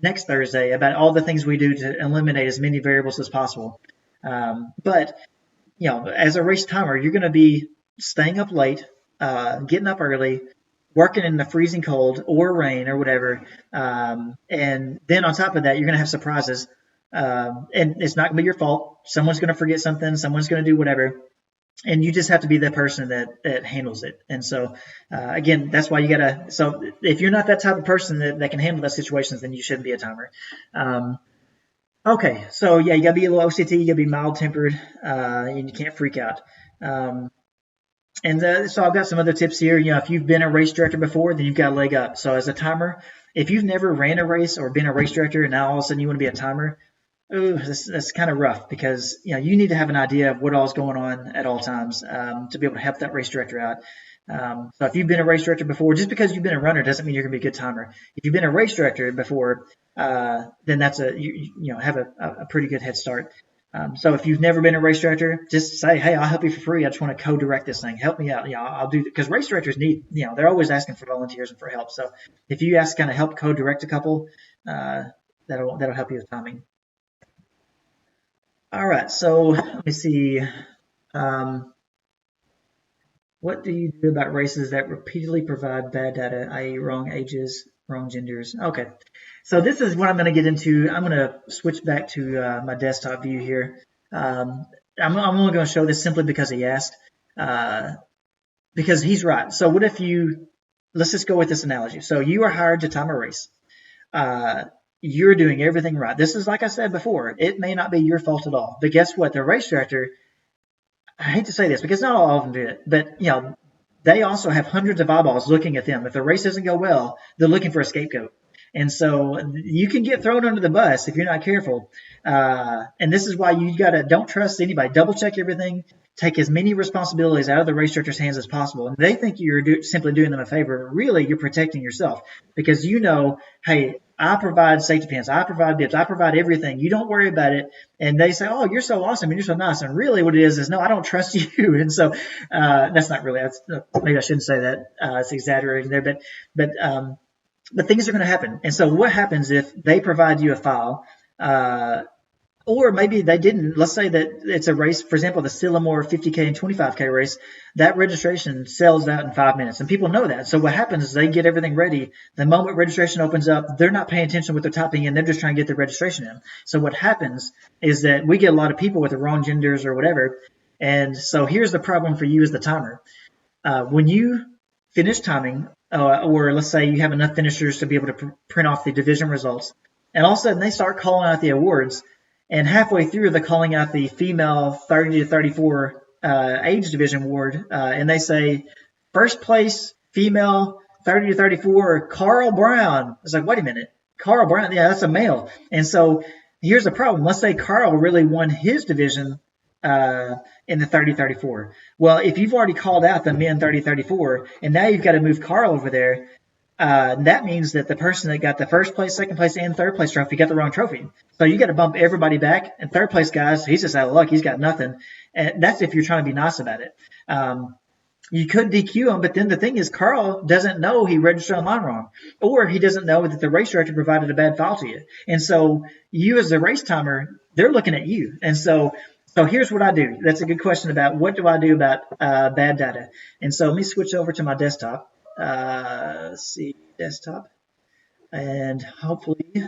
next Thursday about all the things we do to eliminate as many variables as possible. But as a race timer, you're going to be staying up late, getting up early, working in the freezing cold or rain or whatever. And then on top of that, you're going to have surprises. And it's not going to be your fault. Someone's going to forget something. Someone's going to do whatever. And you just have to be that person that handles it. And so, again, that's why you got to. So if you're not that type of person that can handle those situations, then you shouldn't be a timer. Okay. So, you got to be a little OCT. You got to be mild tempered, and you can't freak out. So I've got some other tips here. If you've been a race director before, then you've got a leg up. So as a timer, if you've never ran a race or been a race director and now all of a sudden you want to be a timer, that's kind of rough because you need to have an idea of what all's going on at all times to be able to help that race director out. So if you've been a race director before, just because you've been a runner doesn't mean you're going to be a good timer. If you've been a race director before, then that's you have a pretty good head start. So if you've never been a race director, just say, "Hey, I'll help you for free. I just want to co-direct this thing. Help me out. I'll do it." Because race directors need, they're always asking for volunteers and for help. So if you ask kind of help co-direct a couple, that'll help you with timing. All right. So let me see. What do you do about races that repeatedly provide bad data, i.e. wrong ages, wrong genders? Okay. So this is what I'm going to get into. I'm going to switch back to my desktop view here. I'm only going to show this simply because he asked. because he's right. So what if let's just go with this analogy. So you are hired to time a race. Uh, you're doing everything right. This is like I said before, it may not be your fault at all. But guess what? The race director, I hate to say this because not all of them do it, but they also have hundreds of eyeballs looking at them. If the race doesn't go well, they're looking for a scapegoat. And so you can get thrown under the bus if you're not careful. And this is why you got to don't trust anybody. Double check everything. Take as many responsibilities out of the race director's hands as possible. And they think you're simply doing them a favor. Really, you're protecting yourself because hey, I provide safety pins. I provide bibs. I provide everything. You don't worry about it. And they say, oh, you're so awesome and you're so nice. And really what it is no, I don't trust you. And so that's not really, maybe I shouldn't say that. It's exaggerating there. But things are going to happen. And so what happens if they provide you a file, or maybe they didn't? Let's say that it's a race, for example, the Sillamore 50K and 25K race. That registration sells out in 5 minutes, and people know that. So what happens is they get everything ready. The moment registration opens up, they're not paying attention to what they're typing in. They're just trying to get the registration in. So what happens is that we get a lot of people with the wrong genders or whatever. And so here's the problem for you as the timer. When you finish timing, or let's say you have enough finishers to be able to print off the division results, and all of a sudden they start calling out the awards, and halfway through they're calling out the female 30 to 34 age division award, and they say first place female 30 to 34 Carl Brown. It's like, wait a minute, Carl Brown, yeah, that's a male. And so here's the problem. Let's say Carl really won his division in the 30-34. Well, if you've already called out the men 30-34, and now you've got to move Carl over there, that means that the person that got the first place, second place, and third place trophy got the wrong trophy. So you got to bump everybody back. And third place guys, he's just out of luck. He's got nothing. And that's if you're trying to be nice about it. You could DQ him, but then the thing is, Carl doesn't know he registered online wrong, or he doesn't know that the race director provided a bad file to you. And so you as the race timer, they're looking at you. And so here's what I do. That's a good question about what do I do about bad data. And so let me switch over to my desktop. Let's see, desktop. And hopefully,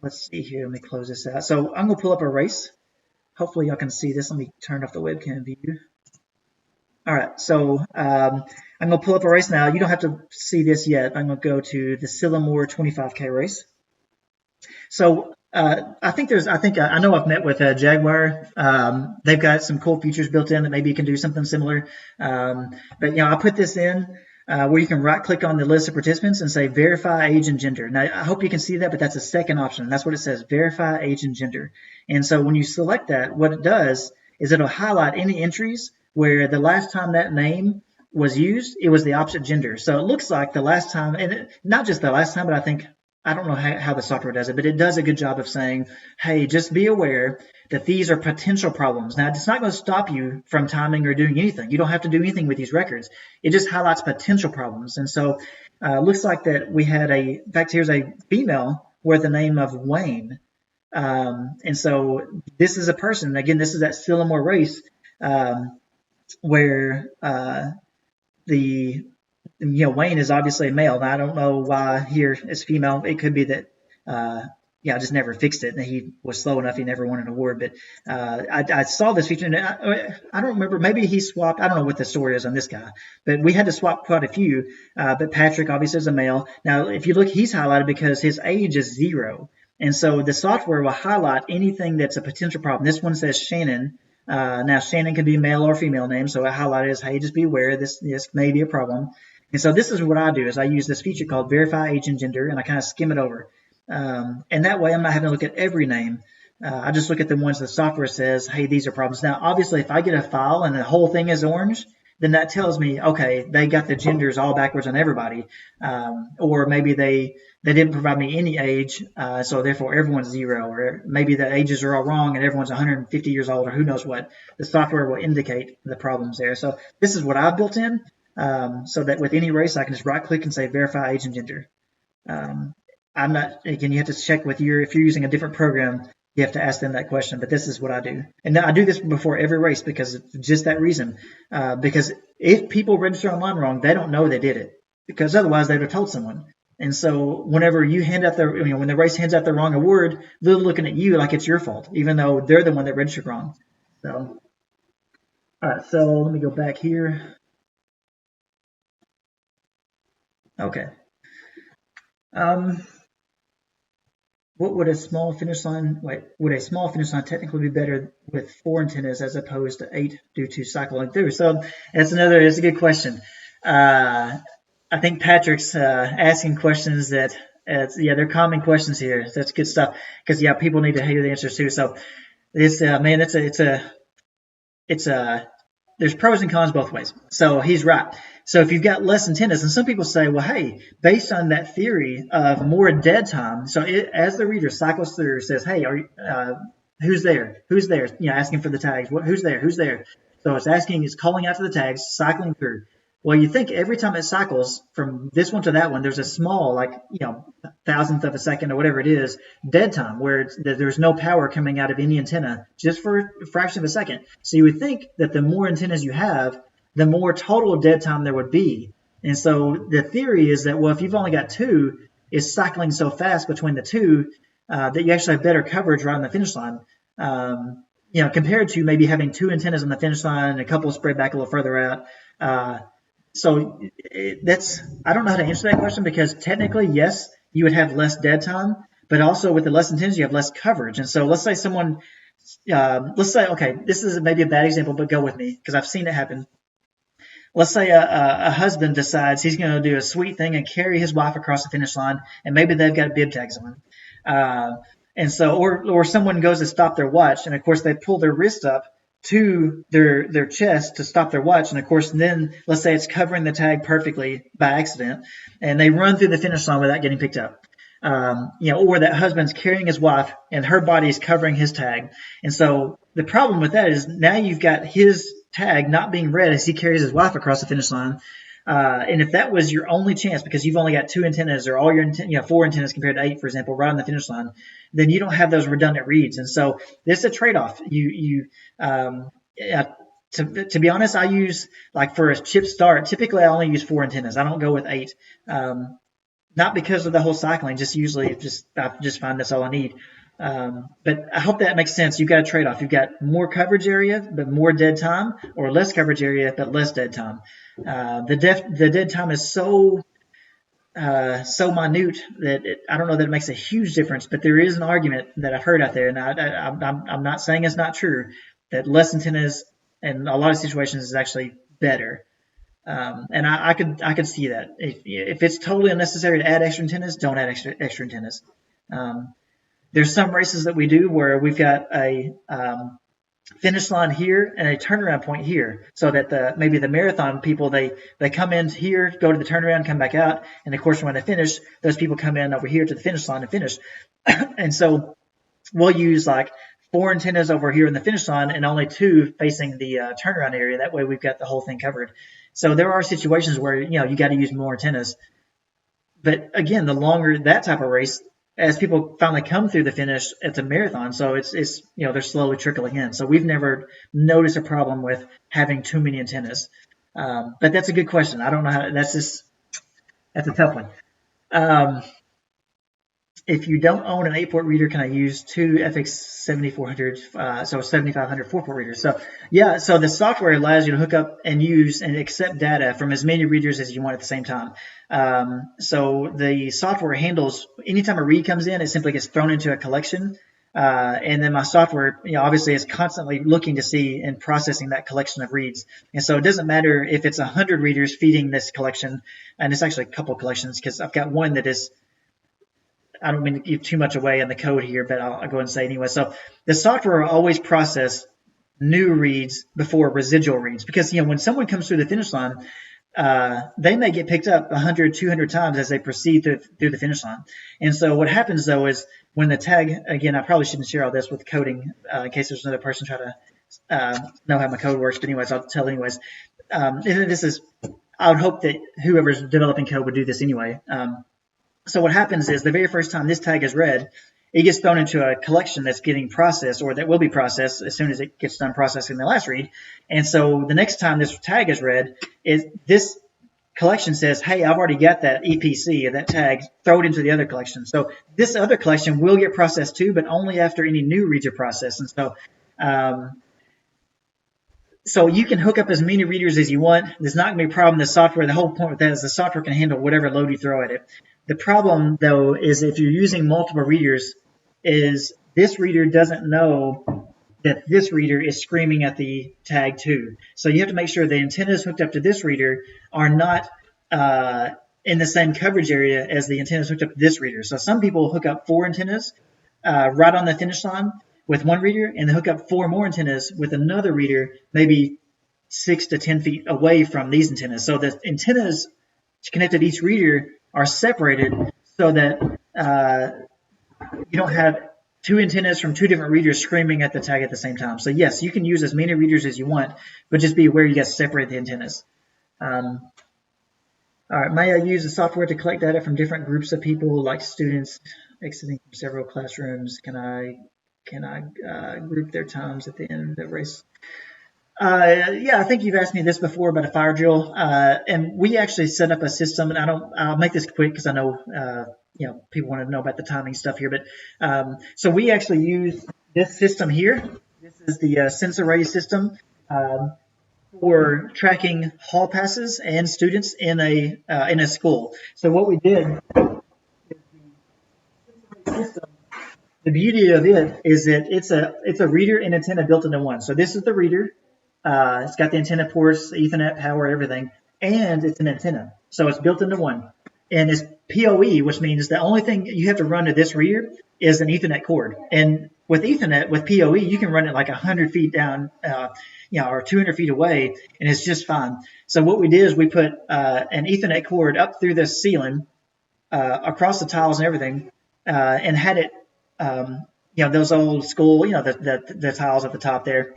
let's see here. Let me close this out. So I'm going to pull up a race. Hopefully y'all can see this. Let me turn off the webcam view. All right, so I'm going to pull up a race now. You don't have to see this yet. I'm going to go to the Sillamore 25K race. So I know I've met with Jaguar. They've got some cool features built in that maybe you can do something similar. But I put this in where you can right click on the list of participants and say verify age and gender. Now I hope you can see that, but that's a second option. That's what it says, verify age and gender. And so when you select that, what it does is it'll highlight any entries where the last time that name was used, it was the opposite gender. So it looks like the last time, and not just the last time, but I don't know how the software does it, but it does a good job of saying, hey, just be aware that these are potential problems. Now, it's not going to stop you from timing or doing anything. You don't have to do anything with these records. It just highlights potential problems. And so looks like that we had in fact, here's a female with the name of Wayne. And so this is a person, again, this is that Sillamore race where Wayne is obviously a male. Now, I don't know why here it's female. It could be that, I just never fixed it, and he was slow enough. He never won an award. But I saw this feature, and I don't remember. Maybe he swapped. I don't know what the story is on this guy, but we had to swap quite a few. But Patrick obviously is a male. Now, if you look, he's highlighted because his age is 0. And so the software will highlight anything that's a potential problem. This one says Shannon. Now, Shannon can be male or female name, so I highlighted as, hey, just be aware this may be a problem. And so this is what I do is I use this feature called verify age and gender, and I kind of skim it over. And that way I'm not having to look at every name. I just look at the ones the software says, hey, these are problems. Now, obviously, if I get a file and the whole thing is orange, then that tells me, okay, they got the genders all backwards on everybody. Or maybe they didn't provide me any age, so therefore everyone's 0. Or maybe the ages are all wrong and everyone's 150 years old, or who knows what. The software will indicate the problems there. So this is what I've built in. So that with any race, I can just right click and say verify age and gender. Again, you have to check if you're using a different program, you have to ask them that question, but this is what I do. And I do this before every race because of just that reason. Because if people register online wrong, they don't know they did it, because otherwise they would have told someone. And so whenever you hand out when the race hands out the wrong award, they're looking at you like it's your fault, even though they're the one that registered wrong. So All right, so let me go back here. Okay. Um, what would a small finish line, wait, would a small finish line technically be better with 4 antennas as opposed to 8 due to cycling through? So that's a good question. I think Patrick's asking questions that, yeah, they're common questions here. That's good stuff because yeah, people need to hear the answers too. So this, man, it's a there's pros and cons both ways. So he's right. So if you've got less antennas, and some people say, well, hey, based on that theory of more dead time, so as the reader cycles through, says, hey, who's there? Who's there? You know, asking for the tags. Who's there? Who's there? So it's calling out to the tags, cycling through. Well, you think every time it cycles from this one to that one, there's a small, like, thousandth of a second or whatever it is, dead time where there's no power coming out of any antenna just for a fraction of a second. So you would think that the more antennas you have, the more total dead time there would be. And so the theory is that, well, if you've only got two, it's cycling so fast between the two that you actually have better coverage right on the finish line. Compared to maybe having two antennas on the finish line and a couple spread back a little further out. So I don't know how to answer that question because technically, yes, you would have less dead time, but also with the less antennas, you have less coverage. And so let's say okay, this is maybe a bad example, but go with me because I've seen it happen. Let's say a husband decides he's going to do a sweet thing and carry his wife across the finish line, and maybe they've got bib tags on. And so, or someone goes to stop their watch, and of course they pull their wrist up to their chest to stop their watch, and of course then let's say it's covering the tag perfectly by accident, and they run through the finish line without getting picked up. Or that husband's carrying his wife and her body is covering his tag. And so the problem with that is now you've got his tag not being read as he carries his wife across the finish line. And if that was your only chance, because you've only got two antennas or all your 4 antennas compared to 8, for example, right on the finish line, then you don't have those redundant reads. And so this is a trade-off. To be honest, I use, like for a chip start, typically I only use 4 antennas. I don't go with 8. Not because of the whole cycling, just usually I just find that's all I need. But I hope that makes sense. You've got a trade-off. You've got more coverage area, but more dead time, or less coverage area, but less dead time. The dead time is so minute that I don't know that it makes a huge difference, but there is an argument that I've heard out there, and I'm not saying it's not true, that less antennas in a lot of situations is actually better. And I could see that. If it's totally unnecessary to add extra antennas, don't add extra antennas. There's some races that we do where we've got a finish line here and a turnaround point here, so that maybe the marathon people they come in here, go to the turnaround, come back out, and of course when they finish, those people come in over here to the finish line and finish. And so we'll use like 4 antennas over here in the finish line and only 2 facing the turnaround area. That way we've got the whole thing covered. So there are situations where you got to use more antennas. But again, the longer that type of race, as people finally come through the finish, it's a marathon, so it's they're slowly trickling in. So we've never noticed a problem with having too many antennas. But that's a good question. I don't know how. That's a tough one. If you don't own an 8-port reader, can I use 2 FX7400, so 7500 4-port readers? So yeah, so the software allows you to hook up and use and accept data from as many readers as you want at the same time. So the software handles, anytime a read comes in, it simply gets thrown into a collection. And then my software, obviously is constantly looking to see and processing that collection of reads. And so it doesn't matter if it's 100 readers feeding this collection, and it's actually a couple collections because I've got one that is, I don't mean to give too much away in the code here, but I'll go and say anyway. So the software will always process new reads before residual reads, because when someone comes through the finish line, they may get picked up 100, 200 times as they proceed through the finish line. And so what happens though is when the tag, again, I probably shouldn't share all this with coding in case there's another person try to know how my code works. But anyways, I'll tell anyways. And I would hope that whoever's developing code would do this anyway. So what happens is the very first time this tag is read, it gets thrown into a collection that's getting processed, or that will be processed as soon as it gets done processing the last read. And so the next time this tag is read, this collection says, hey, I've already got that EPC or that tag, throw it into the other collection. So this other collection will get processed too, but only after any new reads are processed. And so So you can hook up as many readers as you want. There's not going to be a problem. The software, the whole point with that is the software can handle whatever load you throw at it. The problem, though, is if you're using multiple readers, is this reader doesn't know that this reader is screaming at the tag too. So you have to make sure the antennas hooked up to this reader are not in the same coverage area as the antennas hooked up to this reader. So some people hook up 4 antennas right on the finish line with one reader, and they hook up 4 more antennas with another reader, maybe 6 to 10 feet away from these antennas. So the antennas connected to each reader are separated so that you don't have 2 antennas from 2 different readers screaming at the tag at the same time. So yes, you can use as many readers as you want, but just be aware you got to separate the antennas. All right, may I use the software to collect data from different groups of people, like students exiting from several classrooms? Can I group their times at the end of the race? Yeah, I think you've asked me this before about a fire drill, and we actually set up a system. And I'll make this quick because I know people want to know about the timing stuff here. But so we actually use this system here. This is the sensor array system for tracking hall passes and students in a school. So what we did is the system. The beauty of it is that it's a reader and antenna built into one. So this is the reader. It's got the antenna ports, Ethernet power, everything, and it's an antenna. So it's built into one. And it's PoE, which means the only thing you have to run to this reader is an Ethernet cord. And with Ethernet, with PoE, you can run it like 100 feet down, or 200 feet away, and it's just fine. So what we did is we put an Ethernet cord up through the ceiling, across the tiles and everything, and had it, those old school, the tiles at the top there.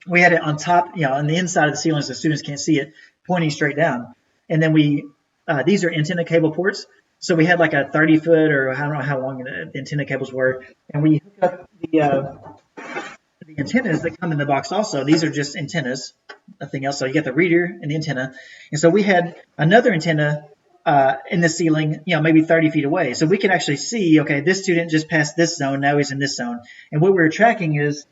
We had it on top, on the inside of the ceiling so the students can't see it, pointing straight down. And then these are antenna cable ports. So we had like a 30-foot, or I don't know how long the antenna cables were. And we hooked up the antennas that come in the box also. These are just antennas, nothing else. So you got the reader and the antenna. And so we had another antenna in the ceiling, maybe 30 feet away. So we could actually see, okay, this student just passed this zone, now he's in this zone. And what we were tracking is,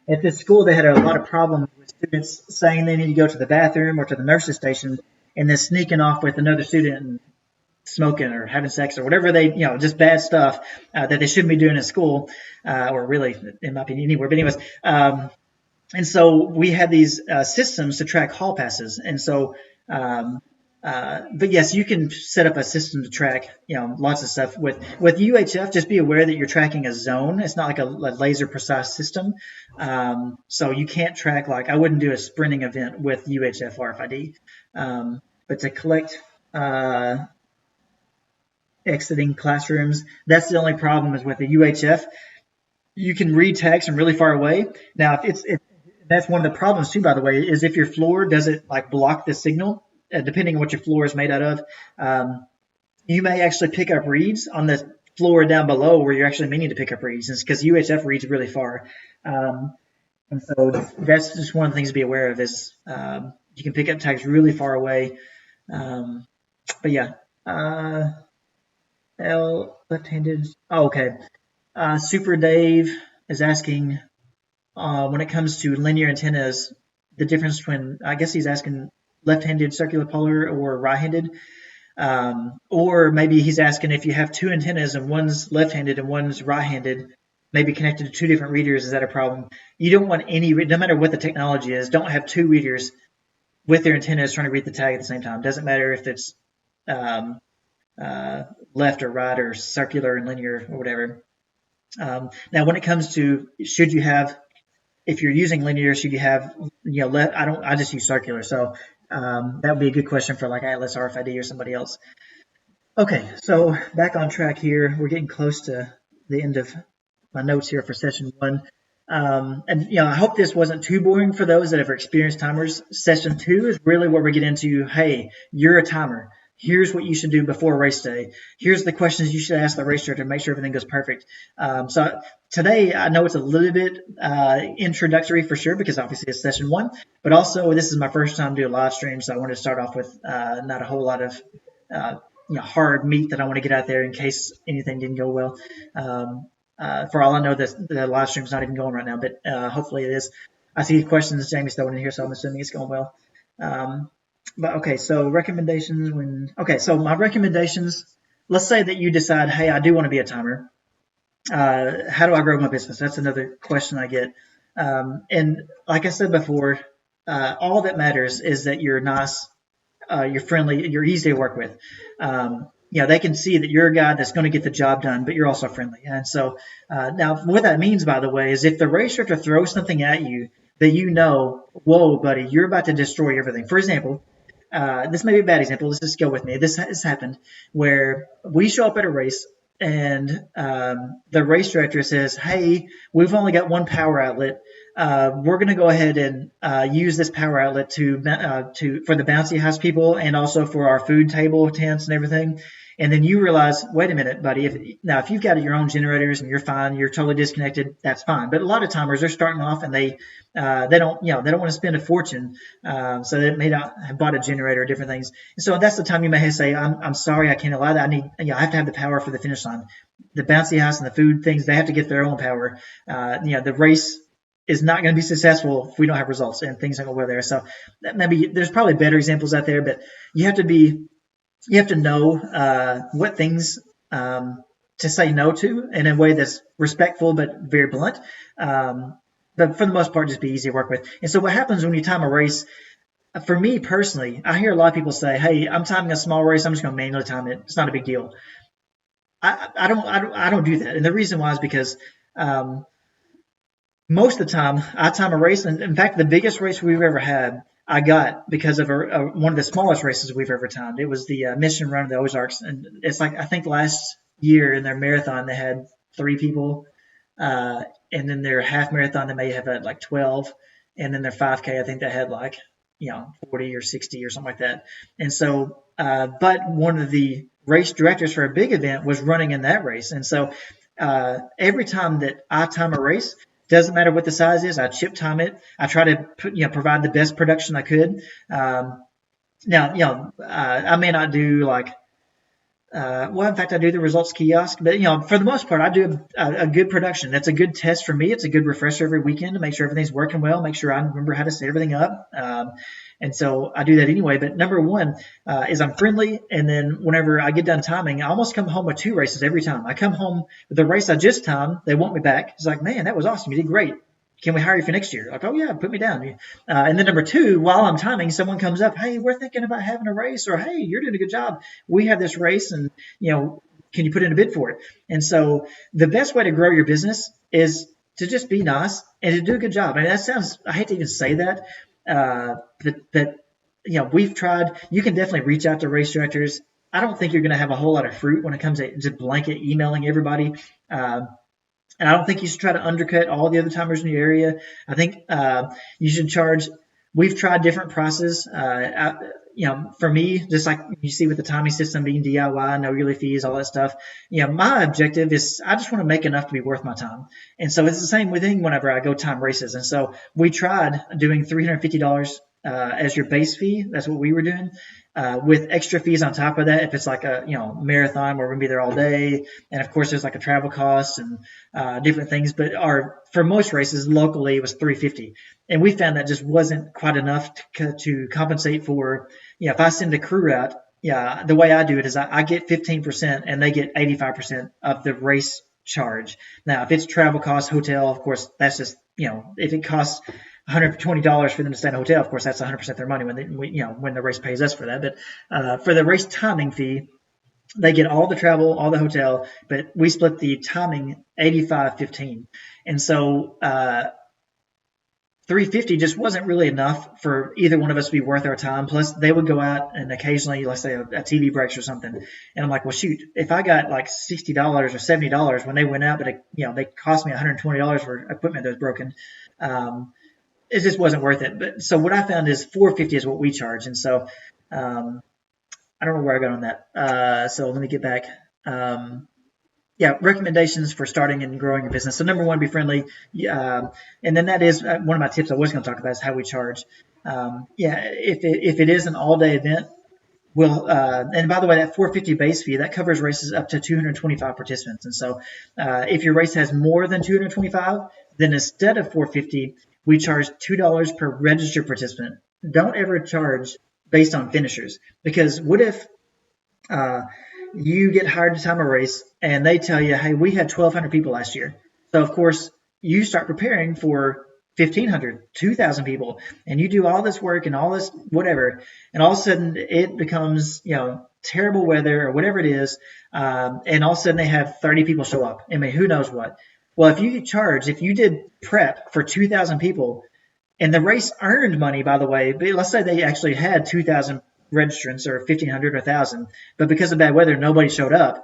at this school, they had a lot of problems with students saying they need to go to the bathroom or to the nurse's station and then sneaking off with another student and smoking or having sex or whatever just bad stuff that they shouldn't be doing in school, or really, in my opinion, anywhere. But anyways, and so we had these systems to track hall passes. And so, but yes, you can set up a system to track, lots of stuff. With UHF, just be aware that you're tracking a zone. It's not like a laser precise system. So you can't track, like, I wouldn't do a sprinting event with UHF RFID. But to collect exiting classrooms, that's the only problem is with the UHF. You can read tags from really far away. Now, if that's one of the problems too, by the way, is if your floor doesn't like block the signal. Depending on what your floor is made out of, you may actually pick up reads on the floor down below where you're actually meaning to pick up reads. It's because UHF reads really far. And so that's just one of the things to be aware of is you can pick up tags really far away. But yeah, left-handed. Oh, okay. Super Dave is asking when it comes to linear antennas, the difference between, I guess he's asking left-handed circular polar or right-handed, or maybe he's asking if you have 2 antennas and one's left-handed and one's right-handed, maybe connected to 2 different readers. Is that a problem? You don't want no matter what the technology is, don't have 2 readers with their antennas trying to read the tag at the same time. Doesn't matter if it's left or right or circular and linear or whatever. Now, when it comes to if you're using linear, should you have left? I just use circular, so that would be a good question for like Atlas RFID or somebody else. Okay, so back on track here. We're getting close to the end of my notes here for session 1. And I hope this wasn't too boring for those that have experienced timers. Session 2 is really where we get into, hey, you're a timer. Here's what you should do before race day. Here's the questions you should ask the racer to make sure everything goes perfect. So today, I know it's a little bit introductory for sure, because obviously it's session 1, but also this is my first time doing a live stream, so I wanted to start off with not a whole lot of hard meat that I want to get out there in case anything didn't go well. For all I know, the live stream's not even going right now, but hopefully it is. I see questions Jamie's throwing in here, so I'm assuming it's going well. Um, but okay, so recommendations so my recommendations, let's say that you decide, hey, I do want to be a timer. How do I grow my business? That's another question I get. And like I said before, all that matters is that you're nice, you're friendly, you're easy to work with. They can see that you're a guy that's going to get the job done, but you're also friendly. And so now what that means, by the way, is if the race director throws something at you that you know, whoa, buddy, you're about to destroy everything. For example, this may be a bad example. Let's just go with me. This has happened where we show up at a race and the race director says, hey, we've only got one power outlet. We're going to go ahead and use this power outlet to for the bouncy house people and also for our food table tents and everything. And then you realize, wait a minute, buddy. If you've got your own generators and you're fine, you're totally disconnected, that's fine. But a lot of timers, they're starting off and they don't want to spend a fortune, so they may not have bought a generator or different things. And so that's the time you may say, I'm sorry, I can't allow that. I have to have the power for the finish line. The bouncy house and the food things, they have to get their own power. The race is not going to be successful if we don't have results and things don't go well there. So maybe there's probably better examples out there, but you have to know what things to say no to in a way that's respectful but very blunt. But for the most part, just be easy to work with. And so what happens when you time a race, for me personally, I hear a lot of people say, hey, I'm timing a small race, I'm just going to manually time it. It's not a big deal. I don't do that. And the reason why is because most of the time I time a race. And in fact, the biggest race we've ever had, I got because of one of the smallest races we've ever timed. It was the Mission Run of the Ozarks. And it's like, I think last year in their marathon, they had 3 people. And then their half marathon, they may have had like 12. And then their 5K, I think they had like, 40 or 60 or something like that. And so, but one of the race directors for a big event was running in that race. And so, every time that I time a race, doesn't matter what the size is, I chip time it. I try to provide the best production I could. I may not do like, in fact, I do the results kiosk, but for the most part, I do a good production. That's a good test for me. It's a good refresher every weekend to make sure everything's working well, make sure I remember how to set everything up. And so I do that anyway. But number one is I'm friendly. And then whenever I get done timing, I almost come home with 2 races every time. I come home with the race I just timed. They want me back. It's like, man, that was awesome. You did great. Can we hire you for next year? Like, oh yeah, put me down. And then number 2, while I'm timing, someone comes up, hey, we're thinking about having a race, or hey, you're doing a good job. We have this race, and can you put in a bid for it? And so the best way to grow your business is to just be nice and to do a good job. I mean, I hate to even say that, but we've tried. You can definitely reach out to race directors. I don't think you're going to have a whole lot of fruit when it comes to just blanket emailing everybody. And I don't think you should try to undercut all the other timers in your area. I think you should charge. We've tried different prices. For me, just like you see with the timing system being DIY, no yearly fees, all that stuff. My objective is I just want to make enough to be worth my time. And so it's the same thing whenever I go time races. And so we tried doing $350 as your base fee. That's what we were doing. With extra fees on top of that, if it's like a marathon where we're gonna be there all day, and of course there's like a travel cost and different things. But for most races locally, it was $350, and we found that just wasn't quite enough to compensate for. If I send a crew out, the way I do it is I get 15% and they get 85% of the race charge. Now, if it's travel costs, hotel, of course, that's just if it costs $120 for them to stay in a hotel, of course, that's 100% their money when the race pays us for that. But for the race timing fee, they get all the travel, all the hotel, but we split the timing 85-15. And so $350 just wasn't really enough for either one of us to be worth our time. Plus, they would go out and occasionally, let's say, a TV breaks or something. And I'm like, well, shoot, if I got like $60 or $70 when they went out, but they cost me $120 for equipment that was broken. It just wasn't worth it. But so what I found is $450 is what we charge. And so I don't know where I got on that. So let me get back. Recommendations for starting and growing your business. So number 1, be friendly. And then that is one of my tips I was going to talk about is how we charge. If it is an all-day event, and by the way, that $450 base fee, that covers races up to 225 participants. And so if your race has more than 225, then instead of $450, we charge $2 per registered participant. Don't ever charge based on finishers, because what if uh, you get hired to time a race and they tell you, hey, we had 1,200 people last year. So, of course, you start preparing for 1,500, 2,000 people, and you do all this work and all this whatever, and all of a sudden it becomes, terrible weather or whatever it is, and all of a sudden they have 30 people show up. I mean, who knows what? Well, if you did prep for 2,000 people, and the race earned money, by the way. But let's say they actually had 2,000 registrants or 1,500 or 1,000, but because of bad weather, nobody showed up.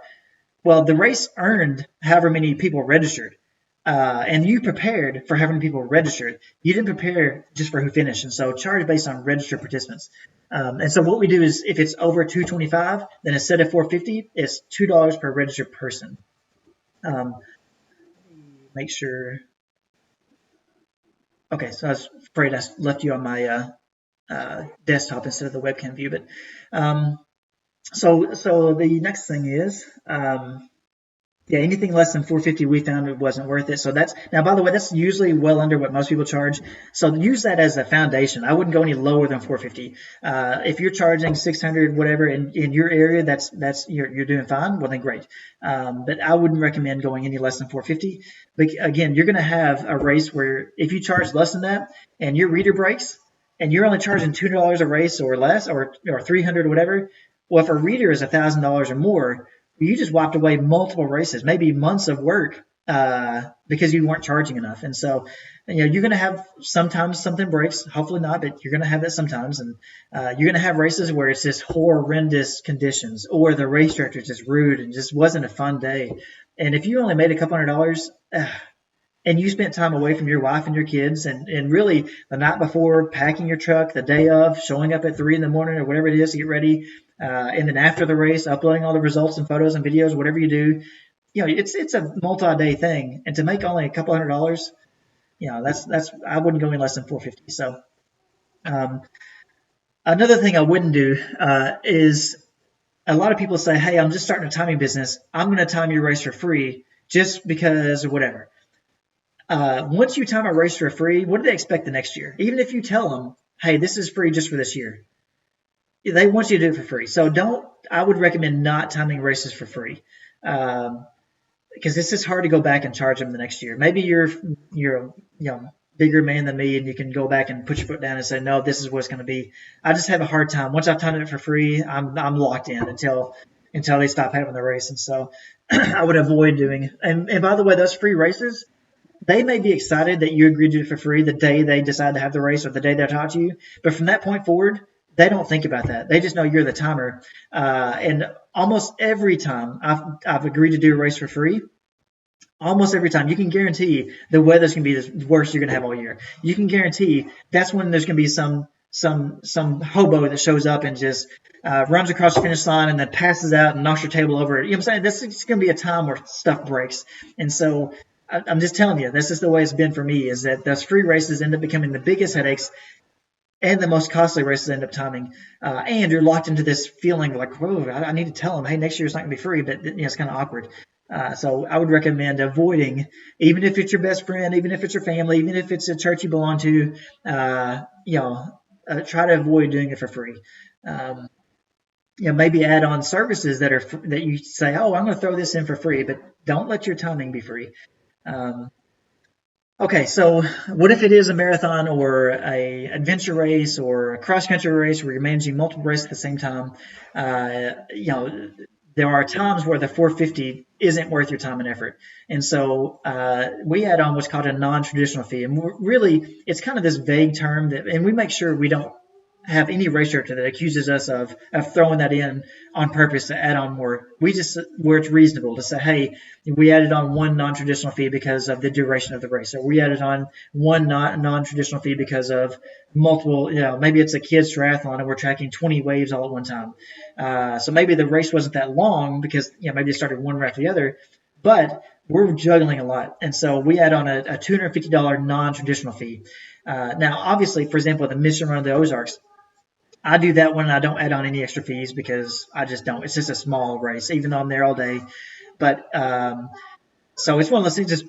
Well, the race earned however many people registered. And you prepared for however many people registered. You didn't prepare just for who finished. And so charge based on registered participants. And so what we do is if it's over 225, then instead of 450, it's $2 per registered person. Make sure. Okay, so I was afraid I left you on my desktop instead of the webcam view. But so the next thing is, anything less than 450 we found it wasn't worth it. So that's, now by the way, that's usually well under what most people charge. So use that as a foundation. I wouldn't go any lower than 450. If you're charging 600 whatever in your area, that's you're doing fine. Well, then great. But I wouldn't recommend going any less than 450. But again, you're going to have a race where if you charge less than that and your reader breaks and you're only charging $2 a race or less or 300 or whatever, well, if a reader is $1,000 or more, you just wiped away multiple races, maybe months of work, because you weren't charging enough. And so, you're going to have sometimes something breaks, hopefully not, but you're going to have that sometimes. And you're going to have races where it's just horrendous conditions, or the race director just rude and just wasn't a fun day. And if you only made a couple $100, and you spent time away from your wife and your kids, and really the night before, packing your truck, the day of, showing up at 3 a.m. or whatever it is to get ready, and then after the race, uploading all the results and photos and videos, whatever you do, it's a multi-day thing. And to make only a couple $100, that's I wouldn't go any less than 450. So another thing I wouldn't do is, a lot of people say, hey, I'm just starting a timing business. I'm going to time your race for free just because or whatever. Once you time a race for free, what do they expect the next year? Even if you tell them, hey, this is free just for this year, they want you to do it for free. So I would recommend not timing races for free, because it's just hard to go back and charge them the next year. Maybe you're bigger man than me and you can go back and put your foot down and say, no, this is what it's going to be. I just have a hard time. Once I've timed it for free, I'm locked in until they stop having the race. And so I would avoid doing it. And by the way, those free races, they may be excited that you agreed to do it for free the day they decide to have the race or the day they talk to you. But from that point forward, they don't think about that. They just know you're the timer. And almost every time I've agreed to do a race for free, almost every time, you can guarantee the weather's going to be the worst you're going to have all year. You can guarantee that's when there's going to be some hobo that shows up and just runs across the finish line and then passes out and knocks your table over. You know what I'm saying? This is going to be a time where stuff breaks. And so I'm just telling you, this is the way it's been for me, is that those free races end up becoming the biggest headaches and the most costly races end up timing. And you're locked into this feeling like, whoa, I need to tell them, hey, next year it's not going to be free, but it's kind of awkward. So I would recommend avoiding, even if it's your best friend, even if it's your family, even if it's a church you belong to, try to avoid doing it for free. Maybe add on services that you say, oh, I'm going to throw this in for free, but don't let your timing be free. Okay, so what if it is a marathon or a adventure race or a cross-country race where you're managing multiple races at the same time? There are times where the 450 isn't worth your time and effort. And so we add on what's called a non-traditional fee. And really, it's kind of this vague term and we make sure we don't have any race director that accuses us of throwing that in on purpose to add on more. We just, where it's reasonable to say, hey, we added on one non-traditional fee because of the duration of the race, or we added on one non-traditional fee because of multiple, maybe it's a kids triathlon and we're tracking 20 waves all at one time. So maybe the race wasn't that long because, maybe it started one right after the other, but we're juggling a lot. And so we add on a $250 non-traditional fee. Now, obviously, for example, the Mission Run of the Ozarks, I do that one and I don't add on any extra fees because I just don't. It's just a small race, even though I'm there all day. But so it's one of those things.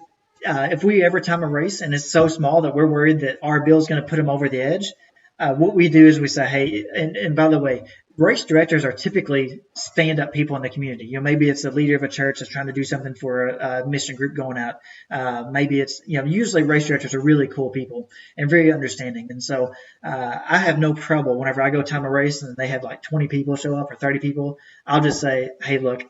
if we ever time a race and it's so small that we're worried that our bill is going to put them over the edge, what we do is we say, hey, and by the way, race directors are typically stand-up people in the community. Maybe it's a leader of a church that's trying to do something for a mission group going out. Maybe it's, usually race directors are really cool people and very understanding. And so I have no trouble whenever I go time a race and they have like 20 people show up or 30 people. I'll just say, hey, look,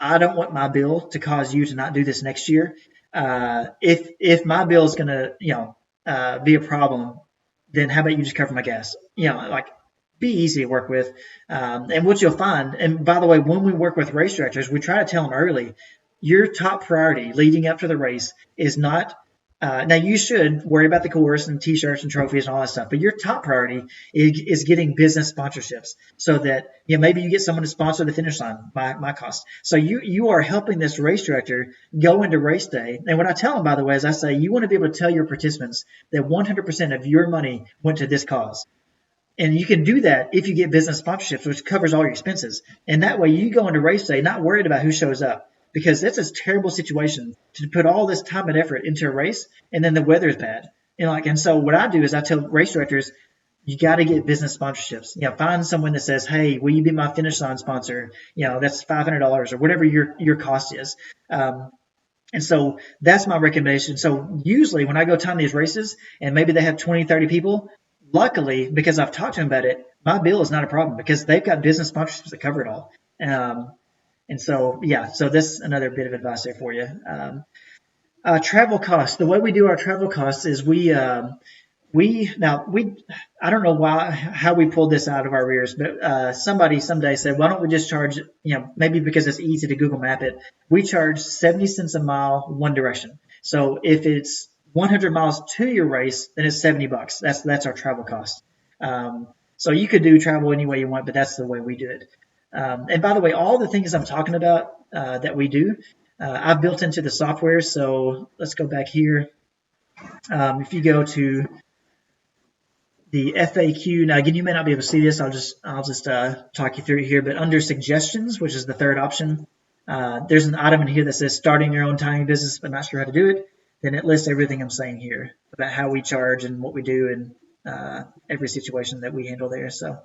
I don't want my bill to cause you to not do this next year. If my bill is going to, be a problem, then how about you just cover my gas? Like be easy to work with. And what you'll find, and by the way, when we work with race directors, we try to tell them early, your top priority leading up to the race is not now you should worry about the course and t-shirts and trophies and all that stuff, but your top priority is getting business sponsorships so that maybe you get someone to sponsor the finish line by my cost. So you are helping this race director go into race day. And what I tell them, by the way, is I say you want to be able to tell your participants that 100% of your money went to this cause. And you can do that if you get business sponsorships, which covers all your expenses. And that way you go into race day not worried about who shows up, because that's a terrible situation to put all this time and effort into a race and then the weather is bad. And so what I do is I tell race directors, you got to get business sponsorships. Find someone that says, hey, will you be my finish line sponsor? That's $500 or whatever your cost is. And so that's my recommendation. So usually when I go time these races and maybe they have 20, 30 people, luckily, because I've talked to them about it, my bill is not a problem because they've got business sponsorships that cover it all. And so, so that's another bit of advice there for you. Travel costs. The way we do our travel costs is I don't know how we pulled this out of our ears, but somebody someday said, why don't we just charge, maybe because it's easy to Google map it, we charge 70 cents a mile one direction. So if it's 100 miles to your race, then it's $70. That's our travel cost. So you could do travel any way you want, but that's the way we do it. And by the way, all the things I'm talking about that we do, I've built into the software. So let's go back here. If you go to the FAQ, now again, you may not be able to see this. I'll just talk you through it here. But under suggestions, which is the third option, there's an item in here that says starting your own tiny business, but not sure how to do it. Then it lists everything I'm saying here about how we charge and what we do and every situation that we handle there. So,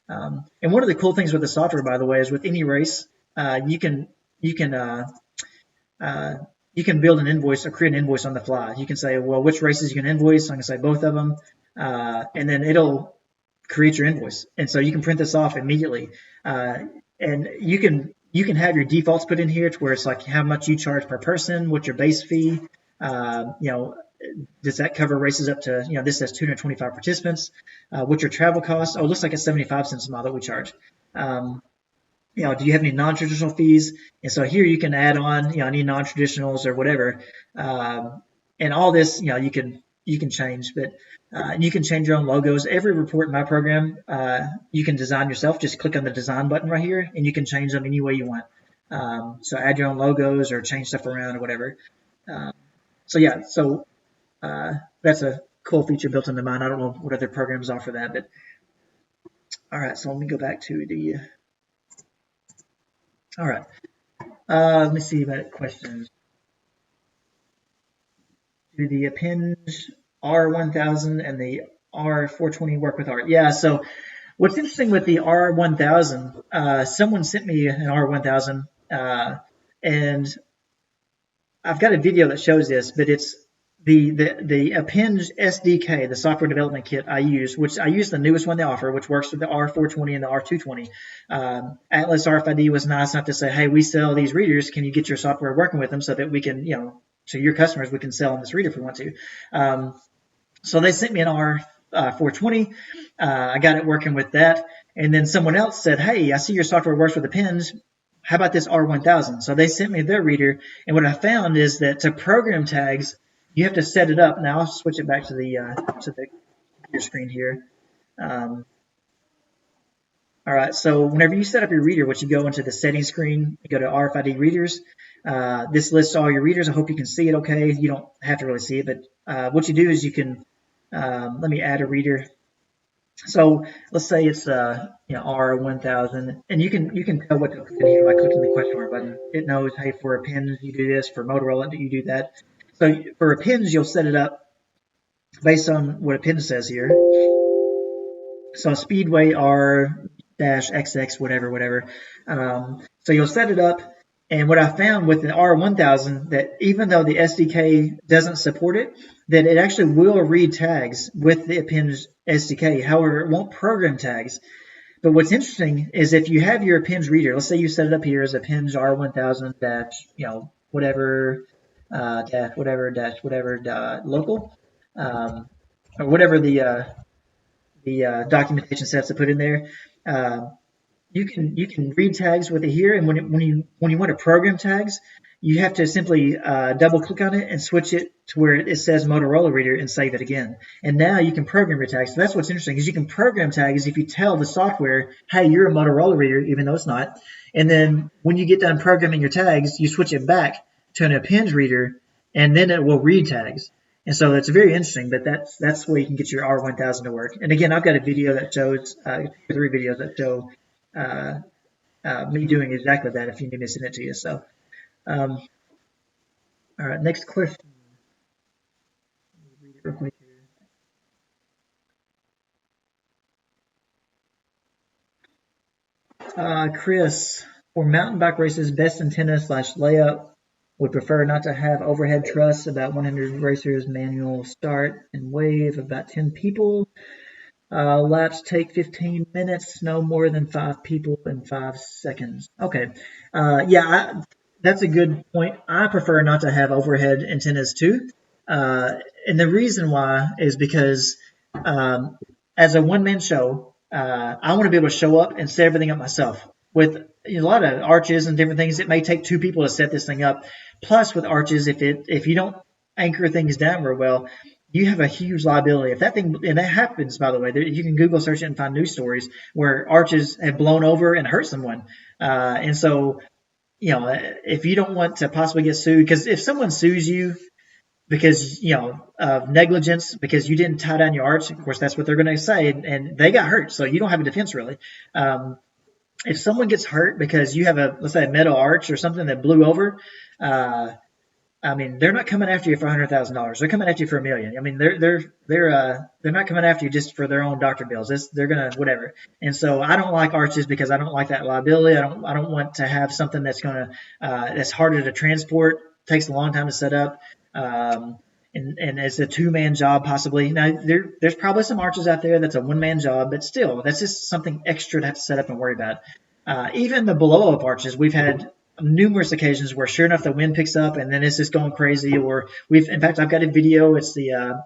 and one of the cool things with the software, by the way, is with any race, you can build an invoice or create an invoice on the fly. You can say, well, which races you can invoice? So I can say both of them, and then it'll create your invoice. And so you can print this off immediately, and you can have your defaults put in here to where it's like how much you charge per person, what's your base fee. Does that cover races up to, this says 225 participants? What's your travel cost? Oh, it looks like it's 75 cents a mile that we charge. Do you have any non-traditional fees? And so here you can add on, any non-traditionals or whatever. And all this, you can change, but you can change your own logos. Every report in my program, you can design yourself. Just click on the design button right here and you can change them any way you want. So add your own logos or change stuff around or whatever. So that's a cool feature built into mine. I don't know what other programs offer that, but all right. So let me go back to the. All right. Let me see about questions. Do the Append R1000 and the R420 work with art? Yeah. So what's interesting with the R1000, someone sent me an R1000, and I've got a video that shows this, but it's the Append SDK, the software development kit I use, which I use the newest one they offer, which works with the R420 and the R220. Atlas RFID was nice enough to say, hey, we sell these readers. Can you get your software working with them so that we can, to your customers, we can sell them this reader if we want to. So they sent me an R420. I got it working with that. And then someone else said, hey, I see your software works with Append. How about this R1000? So they sent me their reader, and what I found is that to program tags, you have to set it up. Now I'll switch it back to the computer screen here. All right, so whenever you set up your reader, you go into the settings screen, you go to RFID readers. This lists all your readers. I hope you can see it okay. You don't have to really see it, but what you do is you can, let me add a reader. So let's say it's R1000, and you can tell what to put in here by clicking the question mark button. It knows, hey, for Append you do this, for Motorola you do that. So for a pins, you'll set it up based on what a pin says here. So Speedway R dash XX, whatever. So you'll set it up. And what I found with the R1000, that even though the SDK doesn't support it, that it actually will read tags with the Appends SDK. However, it won't program tags. But what's interesting is if you have your Appends reader, let's say you set it up here as Appends R1000 dash, whatever, dash whatever local, or whatever the documentation sets to put in there. Uh, you can read tags with it here, and when you want to program tags, you have to simply double click on it and switch it to where it says Motorola Reader and save it again. And now you can program your tags. So that's what's interesting, is you can program tags if you tell the software, hey, you're a Motorola Reader, even though it's not. And then when you get done programming your tags, you switch it back to an Appends reader, and then it will read tags. And so it's very interesting, but that's where you can get your R1000 to work. And again, I've got a video that shows, 3 videos that show uh, me doing exactly that if you need me to send it to you. So, all right, next question. Read it real quick here. Chris, for mountain bike races, best antenna / layup. Would prefer not to have overhead truss, about 100 racers, manual start and wave, about 10 people. Laps take 15 minutes, no more than 5 people in 5 seconds. Okay. That's a good point. I prefer not to have overhead antennas too. And the reason why is because as a one-man show, I want to be able to show up and set everything up myself. With a lot of arches and different things, it may take 2 people to set this thing up. Plus, with arches, if you don't anchor things down real well, you have a huge liability. If that thing, and that happens, by the way, you can Google search it and find news stories where arches have blown over and hurt someone. And so, if you don't want to possibly get sued, because if someone sues you because, of negligence, because you didn't tie down your arch, of course, that's what they're going to say, and they got hurt, so you don't have a defense really. If someone gets hurt because you have let's say a metal arch or something that blew over, I mean, they're not coming after you for $100,000. They're coming after you for $1 million. I mean, they're not coming after you just for their own doctor bills. They're gonna whatever. And so I don't like arches because I don't like that liability. I don't want to have something that's harder to transport, takes a long time to set up, and it's a 2-man job possibly. Now there's probably some arches out there that's a 1-man job, but still, that's just something extra to have to set up and worry about. Even the blow up arches, we've had numerous occasions where sure enough the wind picks up and then it's just going crazy. Or in fact, I've got a video. It's the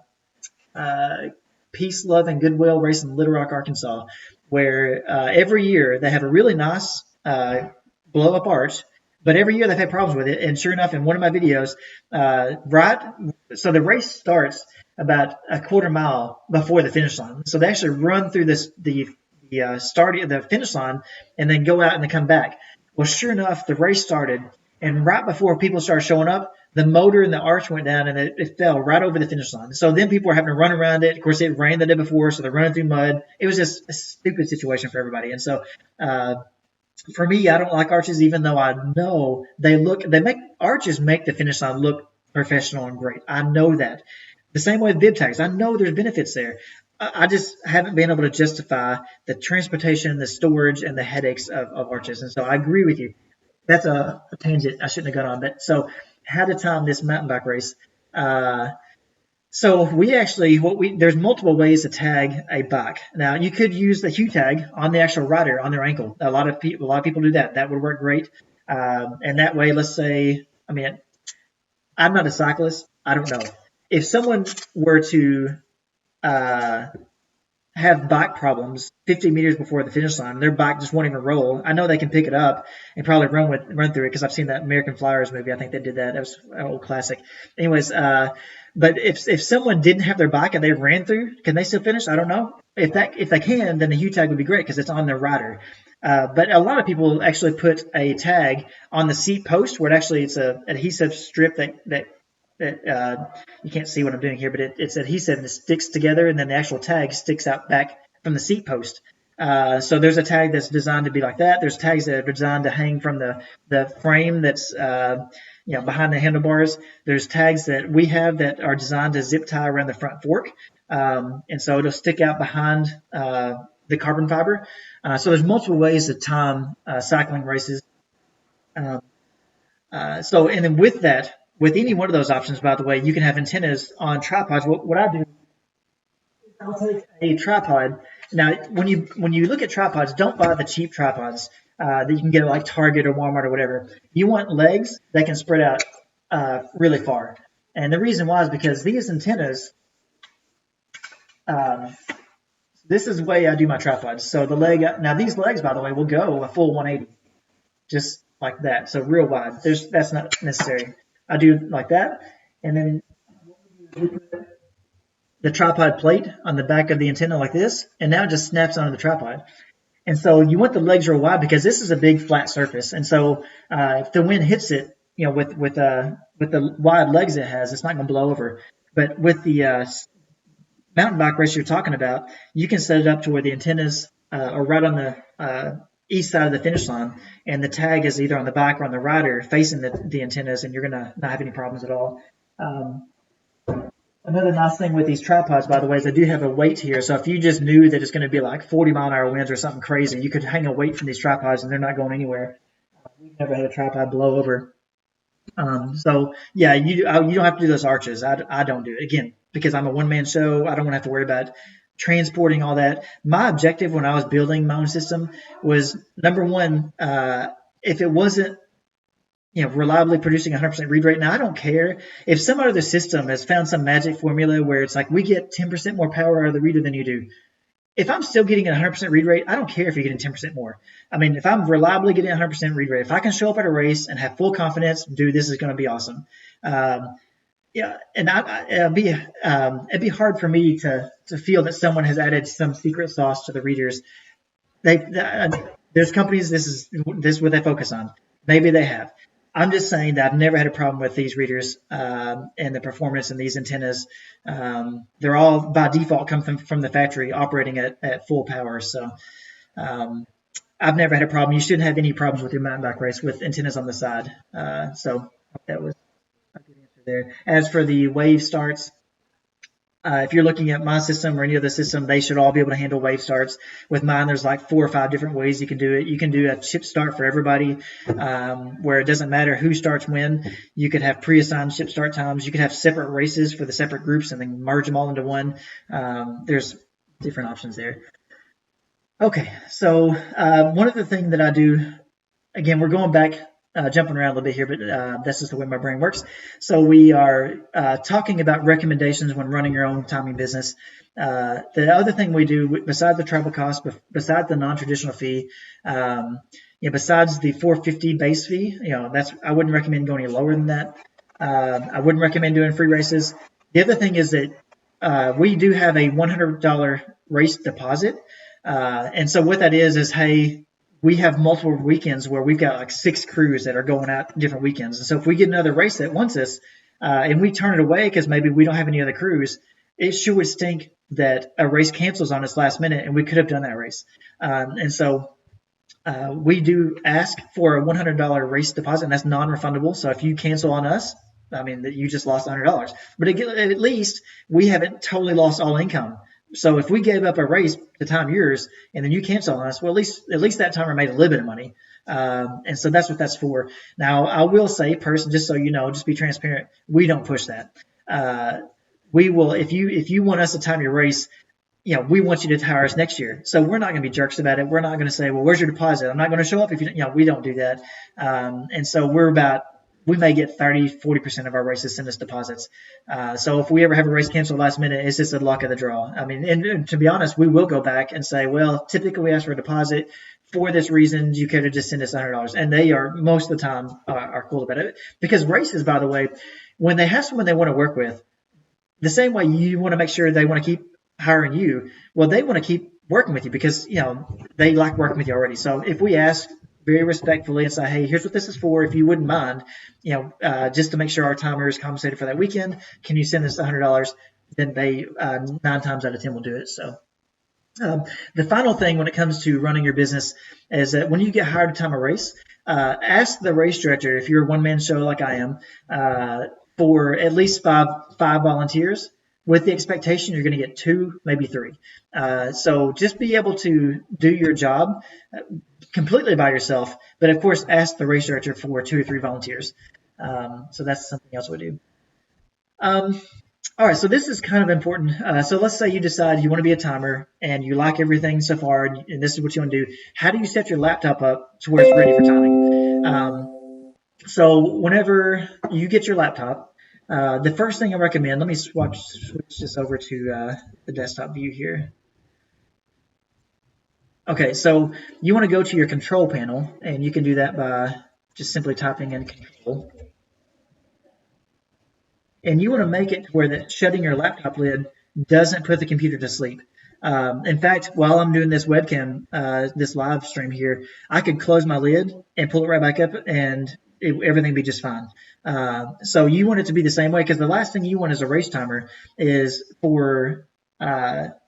Peace, Love, and Goodwill race in Little Rock, Arkansas, where every year they have a really nice blow up arch, but every year they've had problems with it. And sure enough, in one of my videos, so the race starts about a quarter mile before the finish line. So they actually run through the finish line and then go out and then come back. Well, sure enough, the race started, and right before people started showing up, the motor in the arch went down and it fell right over the finish line. So then people were having to run around it. Of course, it rained the day before, so they're running through mud. It was just a stupid situation for everybody. And so for me, I don't like arches, even though I know arches make the finish line look professional and great. I know that. The same way with bib tags. I know there's benefits there. I just haven't been able to justify the transportation, the storage, and the headaches of arches. And so I agree with you. That's a tangent I shouldn't have gone on. But so how to time this mountain bike race. So we actually, there's multiple ways to tag a bike. Now you could use the hue tag on the actual rider on their ankle. A lot of people do that. That would work great. And that way, let's say, I'm not a cyclist. I don't know. If someone were to have bike problems 50 meters before the finish line, their bike just won't even roll, I know they can pick it up and probably run through it, because I've seen that American Flyers movie. I think they did that. That was an old classic. Anyways, but if someone didn't have their bike and they ran through, can they still finish? I don't know. If they can, then the hue tag would be great because it's on their rider. But a lot of people actually put a tag on the seat post where it's a adhesive strip that you can't see what I'm doing here, but it's adhesive and it sticks together, and then the actual tag sticks out back from the seat post. So there's a tag that's designed to be like that. There's tags that are designed to hang from the frame that's behind the handlebars. There's tags that we have that are designed to zip tie around the front fork, and so it'll stick out behind the carbon fiber. So there's multiple ways to time cycling races. Um, and then with that, with any one of those options, by the way, you can have antennas on tripods. What I do, I'll take a tripod. Now, when you look at tripods, don't buy the cheap tripods that you can get at like Target or Walmart or whatever. You want legs that can spread out really far. And the reason why is because these antennas, this is the way I do my tripods. So now these legs, by the way, will go a full 180, just like that. So real wide. That's not necessary. I do like that, and then the tripod plate on the back of the antenna like this, and now it just snaps onto the tripod. And so you want the legs real wide because this is a big flat surface, and so if the wind hits it, with the wide legs it has, it's not going to blow over. But with the mountain bike race you're talking about, you can set it up to where the antennas are right on the east side of the finish line, and the tag is either on the bike or on the rider facing the antennas, and you're going to not have any problems at all. Another nice thing with these tripods, by the way, is they do have a weight here. So if you just knew that it's going to be like 40-mile-an-hour winds or something crazy, you could hang a weight from these tripods and they're not going anywhere. We've never had a tripod blow over. So yeah, you don't have to do those arches. I don't do it, again, because I'm a one-man show. I don't want to have to worry about transporting all that. My objective when I was building my own system was, number one, if it wasn't reliably producing 100% read rate. Now, I don't care if some other system has found some magic formula where it's like we get 10% more power out of the reader than you do. If I'm still getting a 100% read rate, I don't care if you're getting 10% more. I mean, if I'm reliably getting 100% read rate, if I can show up at a race and have full confidence, dude, this is going to be awesome. And it'd be hard for me to feel that someone has added some secret sauce to the readers. There's companies, this is what they focus on. Maybe they have. I'm just saying that I've never had a problem with these readers and the performance in these antennas. They're all by default come from the factory operating at full power. So I've never had a problem. You shouldn't have any problems with your mountain bike race with antennas on the side. So that was a good answer there. As for the wave starts, if you're looking at my system or any other system, they should all be able to handle wave starts. With mine, there's like 4 or 5 different ways you can do it. You can do a chip start for everybody, where it doesn't matter who starts when. You could have pre-assigned chip start times. You could have separate races for the separate groups and then merge them all into one. There's different options there. Okay, so one of the things that I do, again, we're going back, jumping around a little bit here, but that's just the way my brain works. So we are talking about recommendations when running your own timing business. The other thing we do, besides the travel cost, besides the non-traditional fee, besides the $450 base fee, I wouldn't recommend going any lower than that. I wouldn't recommend doing free races. The other thing is that we do have a $100 race deposit. And so what that is, hey, we have multiple weekends where we've got like 6 crews that are going out different weekends. And so if we get another race that wants us, and we turn it away because maybe we don't have any other crews, it sure would stink that a race cancels on us last minute and we could have done that race. And so we do ask for a $100 race deposit, and that's non-refundable. So if you cancel on us, I mean, that you just lost $100. But at least we haven't totally lost all income. So if we gave up a race to time yours and then you cancel on us, well, at least that timer made a little bit of money. And so that's what that's for. Now, I will say, just so you know, just be transparent, we don't push that. We will, if you want us to time your race, we want you to hire us next year. So we're not going to be jerks about it. We're not going to say, well, where's your deposit? I'm not going to show up if we don't do that. And so we may get 30, 40% of our races send us deposits. So if we ever have a race canceled last minute, it's just the luck of the draw. I mean, and to be honest, we will go back and say, well, typically we ask for a deposit for this reason. You could have just sent us $100. And they are most of the time are cool about it, because races, by the way, when they have someone they want to work with, the same way you want to make sure they want to keep hiring you, well, they want to keep working with you because, they like working with you already. So if we ask very respectfully and say, hey, here's what this is for, if you wouldn't mind, just to make sure our timer is compensated for that weekend, can you send us $100? Then they 9 times out of 10 will do it. So Um, the final thing when it comes to running your business is that when you get hired to time a race, ask the race director, if you're a one-man show like I am, for at least five volunteers, with the expectation you're going to get two, maybe three. So just be able to do your job completely by yourself, but of course ask the race director for two or three volunteers. So that's something else we do. Um, all right, so this is kind of important. So let's say you decide you want to be a timer and you like everything so far, and this is what you want to do. How do you set your laptop up to where it's ready for timing? So whenever you get your laptop, the first thing I recommend, let me switch this over to the desktop view here. Okay, so you want to go to your control panel, and you can do that by just simply typing in control. And you want to make it to where that shutting your laptop lid doesn't put the computer to sleep. In fact, while I'm doing this webcam, this live stream here, I could close my lid and pull it right back up, and everything be just fine. So you want it to be the same way, because the last thing you want as a race timer is for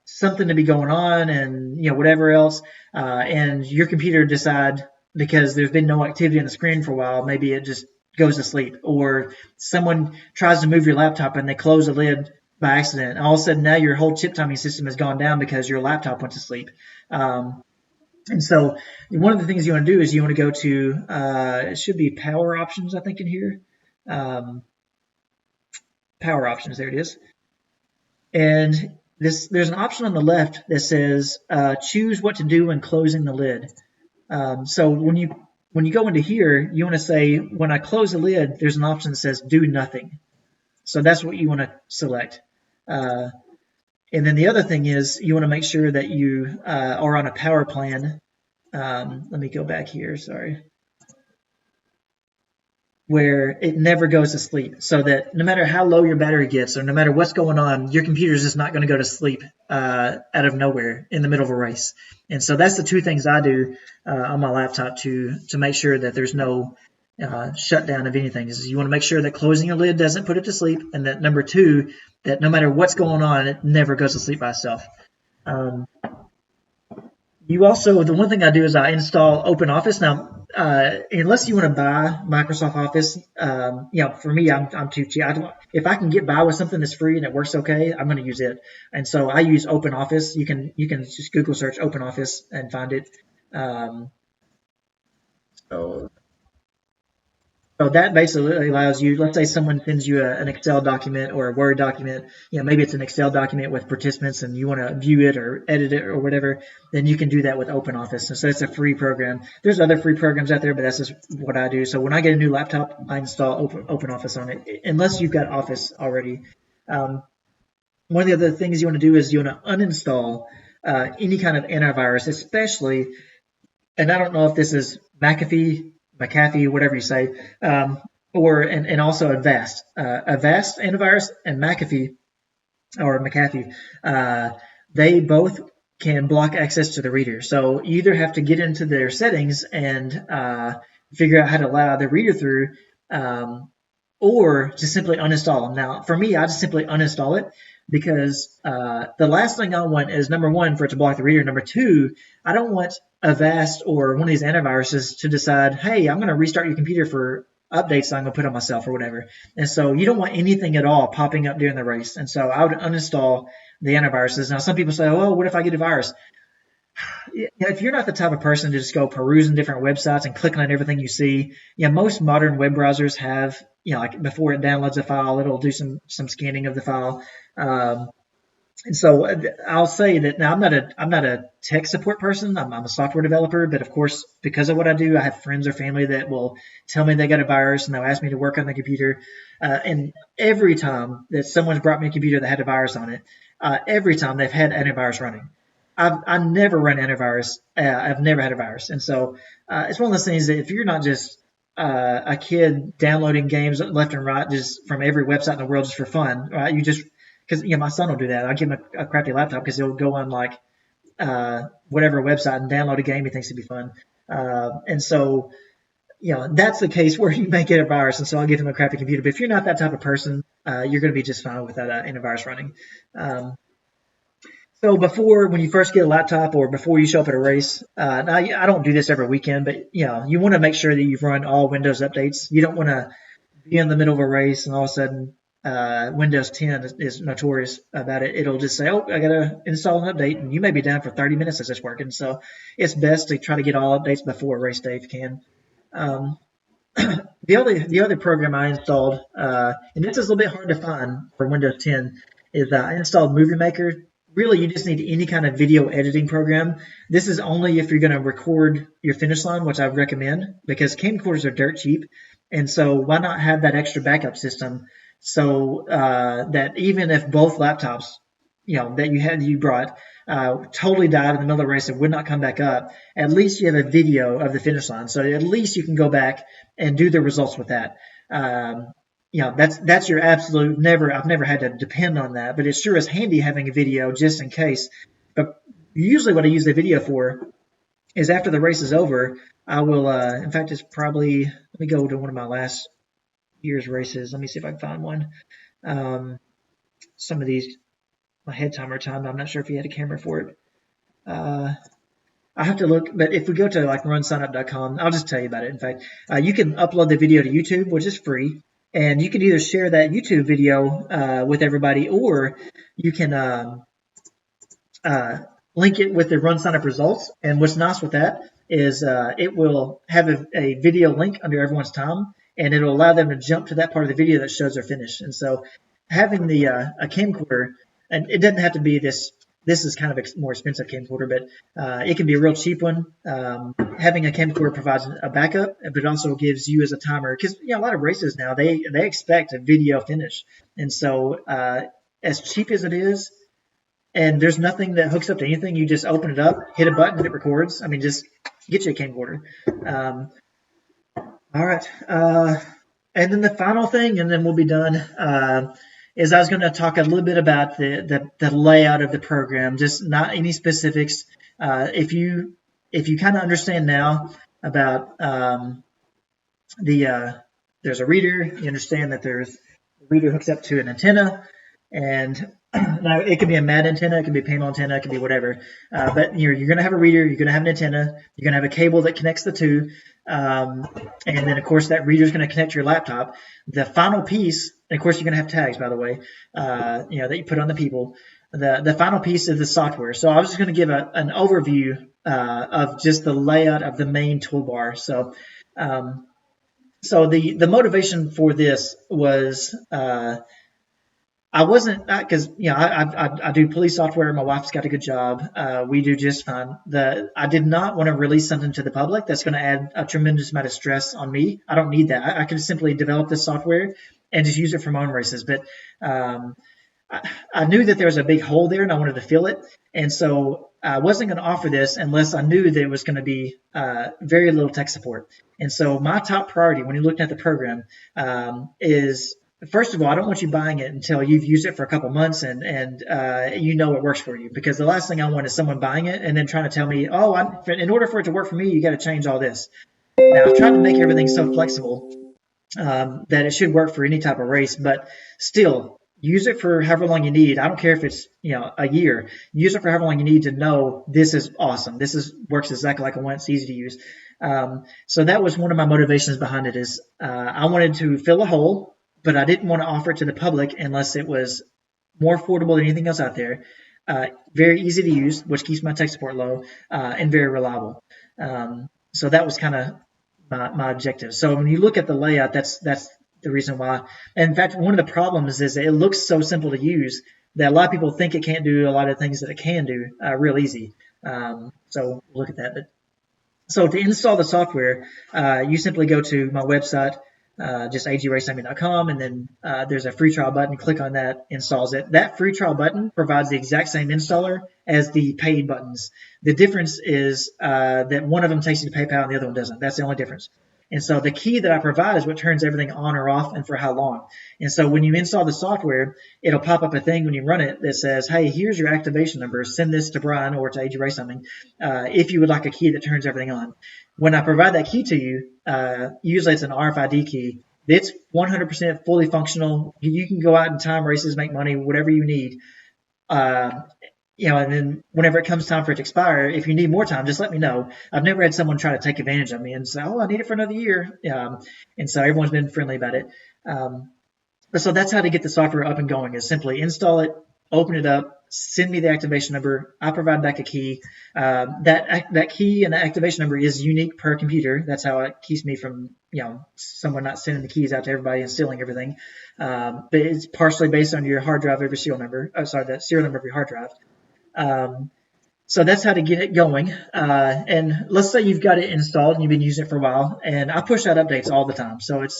something to be going on, and whatever else, and your computer decide, because there's been no activity on the screen for a while, maybe it just goes to sleep, or someone tries to move your laptop and they close the lid by accident. All of a sudden, now your whole chip timing system has gone down because your laptop went to sleep. And so, one of the things you want to do is you want to go to it should be power options, I think, in here. Power options, there it is. And there's an option on the left that says choose what to do when closing the lid. So when you go into here, you want to say, when I close the lid, there's an option that says do nothing. So that's what you want to select. And then the other thing is you want to make sure that you are on a power plan. Let me go back here, sorry. Where it never goes to sleep, so that no matter how low your battery gets or no matter what's going on, your computer is just not going to go to sleep out of nowhere in the middle of a race. And so that's the two things I do on my laptop to make sure that there's no shutdown of anything. Is you want to make sure that closing your lid doesn't put it to sleep, and that number two, that no matter what's going on, it never goes to sleep by itself. You also, the one thing I do is I install OpenOffice. Now, unless you want to buy Microsoft Office, for me, I'm too cheap. If I can get by with something that's free and it works okay, I'm going to use it. And so I use OpenOffice. You can just Google search OpenOffice and find it. So So that basically allows you, let's say someone sends you an Excel document or a Word document, maybe it's an Excel document with participants and you want to view it or edit it or whatever, then you can do that with OpenOffice. And so it's a free program. There's other free programs out there, but that's just what I do. So when I get a new laptop, I install OpenOffice on it, unless you've got Office already. One of the other things you want to do is you want to uninstall any kind of antivirus, especially, and I don't know if this is McAfee, whatever you say, and also Avast. Avast antivirus and McAfee, they both can block access to the reader. So you either have to get into their settings and figure out how to allow the reader through, or just simply uninstall them. Now, for me, I just simply uninstall it, because the last thing I want is, number one, for it to block the reader. Number two, I don't want Avast or one of these antiviruses to decide, hey, I'm going to restart your computer for updates I'm going to put on myself or whatever. And so you don't want anything at all popping up during the race. And so I would uninstall the antiviruses. Now, some people say, oh, what if I get a virus? If you're not the type of person to just go perusing different websites and clicking on everything you see, most modern web browsers have, like before it downloads a file, it'll do some scanning of the file. And so I'll say that now I'm not a tech support person. I'm a software developer, but of course, because of what I do, I have friends or family that will tell me they got a virus and they'll ask me to work on the computer. And every time that someone's brought me a computer that had a virus on it, every time they've had antivirus running. I've never run antivirus. I've never had a virus. And so it's one of those things that if you're not just a kid downloading games left and right just from every website in the world just for fun, right? You just, because my son will do that. I give him a crappy laptop because he'll go on like whatever website and download a game he thinks would be fun. And so that's the case where you may get a virus, and so I'll give him a crappy computer. But if you're not that type of person, you're going to be just fine with that antivirus running. So before, when you first get a laptop or before you show up at a race, now I don't do this every weekend, but you want to make sure that you've run all Windows updates. You don't want to be in the middle of a race and all of a sudden Windows 10 is notorious about it. It'll just say, "Oh, I gotta install an update," and you may be down for 30 minutes as it's working. So it's best to try to get all updates before a race day if you can. Um, the other program I installed, and this is a little bit hard to find for Windows 10, is I installed Movie Maker. Really, you just need any kind of video editing program. This is only if you're going to record your finish line, which I recommend, because camcorders are dirt cheap, and so why not have that extra backup system so that even if both laptops, that you brought totally died in the middle of the race and would not come back up, at least you have a video of the finish line. So at least you can go back and do the results with that. That's your absolute never. I've never had to depend on that, but it sure is handy having a video just in case. But usually, what I use the video for is after the race is over, I will. In fact, it's probably. Let me go to one of my last year's races. Let me see if I can find one. Some of these, my head timer time. I'm not sure if he had a camera for it. I have to look, but if we go to like runsignup.com, I'll just tell you about it. In fact, you can upload the video to YouTube, which is free, and you can either share that YouTube video with everybody, or you can link it with the Run Sign Up results. And what's nice with that is it will have a video link under everyone's time, and it'll allow them to jump to that part of the video that shows their finish. And so having the a camcorder, and it doesn't have to be this. This is kind of more expensive camcorder, but it can be a real cheap one. Having a camcorder provides a backup, but it also gives you as a timer, because a lot of races now they expect a video finish, and so as cheap as it is, and there's nothing that hooks up to anything. You just open it up, hit a button, and it records. I mean, just get you a camcorder. All right, and then the final thing, and then we'll be done. Is I was going to talk a little bit about the layout of the program, just not any specifics. If you kind of understand now about there's a reader, you understand that there's the reader hooks up to an antenna, and now it could be a MAD antenna, it could be a panel antenna, it could be whatever. But you're going to have a reader, you're going to have an antenna, you're going to have a cable that connects the two, and then of course that reader is going to connect to your laptop. The final piece, and of course you're going to have tags, by the way, that you put on the people. The final piece is the software. So I was just going to give an overview of just the layout of the main toolbar. So the motivation for this was I wasn't, because I do police software. My wife's got a good job. We do just fine. I did not want to release something to the public that's going to add a tremendous amount of stress on me. I don't need that. I could simply develop this software and just use it for my own races. But I knew that there was a big hole there, and I wanted to fill it. And so I wasn't going to offer this unless I knew that it was going to be very little tech support. And so my top priority when you're looking at the program is, first of all, I don't want you buying it until you've used it for a couple months and you know it works for you. Because the last thing I want is someone buying it and then trying to tell me, oh, in order for it to work for me, you got to change all this. Now, I've tried to make everything so flexible that it should work for any type of race, but still, use it for however long you need. I don't care if it's a year. Use it for however long you need to know this is awesome. Works exactly like I want. It's easy to use. So that was one of my motivations behind it. Is I wanted to fill a hole, but I didn't want to offer it to the public unless it was more affordable than anything else out there. Very easy to use, which keeps my tech support low, and very reliable. So that was kind of my objective. So when you look at the layout, that's the reason why. And in fact, one of the problems is that it looks so simple to use that a lot of people think it can't do a lot of things that it can do real easy. So we'll look at that. So to install the software, you simply go to my website, just agracing.com, and then there's a free trial button. Click on that, installs it. That free trial button provides the exact same installer as the paid buttons. The difference is that one of them takes you to PayPal and the other one doesn't. That's the only difference. And so the key that I provide is what turns everything on or off and for how long. And so when you install the software, it'll pop up a thing when you run it that says, hey, here's your activation number. Send this to Brian or to AG Racing if you would like a key that turns everything on. When I provide that key to you, usually it's an RFID key. It's 100% fully functional. You can go out and time races, make money, whatever you need. and then whenever it comes time for it to expire, if you need more time, just let me know. I've never had someone try to take advantage of me and say, "Oh, I need it for another year." And so everyone's been friendly about it. So that's how to get the software up and going, is simply install it, open it up, send me the activation number. I provide back a key. That key and the activation number is unique per computer. That's how it keeps me from, someone not sending the keys out to everybody and stealing everything. But it's partially based on your hard drive of your serial number. The serial number of your hard drive. So that's how to get it going. And let's say you've got it installed and you've been using it for a while. And I push out updates all the time. So it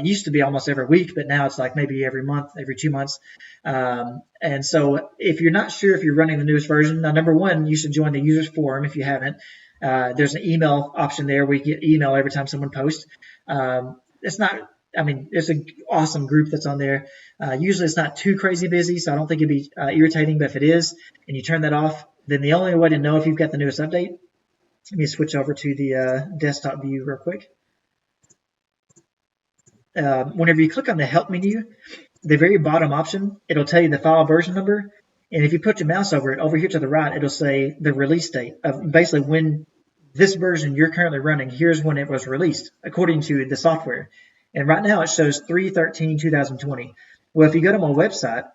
used to be almost every week, but now it's like maybe every month, every 2 months. And so if you're not sure if you're running the newest version, now number one, you should join the users forum if you haven't. There's an email option there where you get email every time someone posts. There's an awesome group that's on there. Usually it's not too crazy busy, so I don't think it'd be irritating. But if it is, and you turn that off, then the only way to know if you've got the newest update, let me switch over to the desktop view real quick. Whenever you click on the Help menu, the very bottom option, it'll tell you the file version number. And if you put your mouse over it, over here to the right, it'll say the release date of basically when this version you're currently running, here's when it was released, according to the software. And right now it shows 3/13/2020. Well, if you go to my website,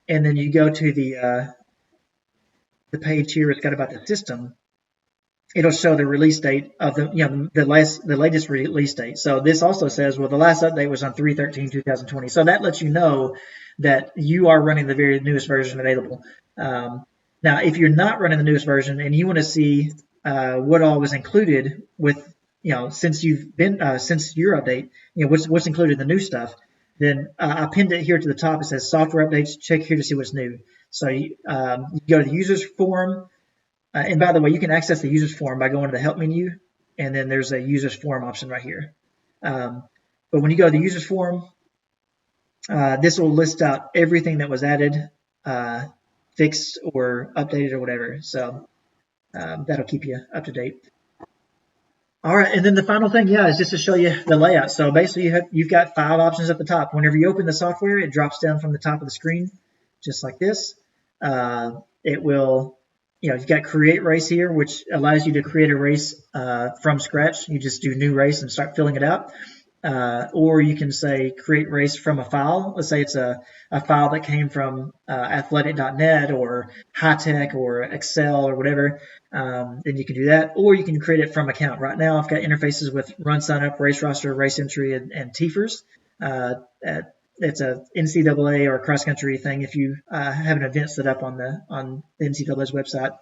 and then you go to the page here, it's got about the system. It'll show the release date of the latest release date. So this also says, well, the last update was on 3/13/2020. So that lets you know that you are running the very newest version available. Now, if you're not running the newest version and you want to see what all was included with, since your update, what's included in the new stuff, then I pinned it here to the top. It says software updates. Check here to see what's new. So you go to the users forum. And by the way, you can access the users forum by going to the help menu, and then there's a users forum option right here. But when you go to the users forum, this will list out everything that was added, fixed, or updated, or whatever. So that'll keep you up to date. All right, and then the final thing, is just to show you the layout. So basically, you've got 5 options at the top. Whenever you open the software, it drops down from the top of the screen, just like this. It will, you've got create race here, which allows you to create a race from scratch. You just do new race and start filling it out. Or you can say create race from a file. Let's say it's a file that came from athletic.net or high-tech or Excel or whatever. Then you can do that. Or you can create it from account. Right now I've got interfaces with run sign up, race roster, race entry, and TFRS. It's a NCAA or cross country thing if you have an event set up on the NCAA's website.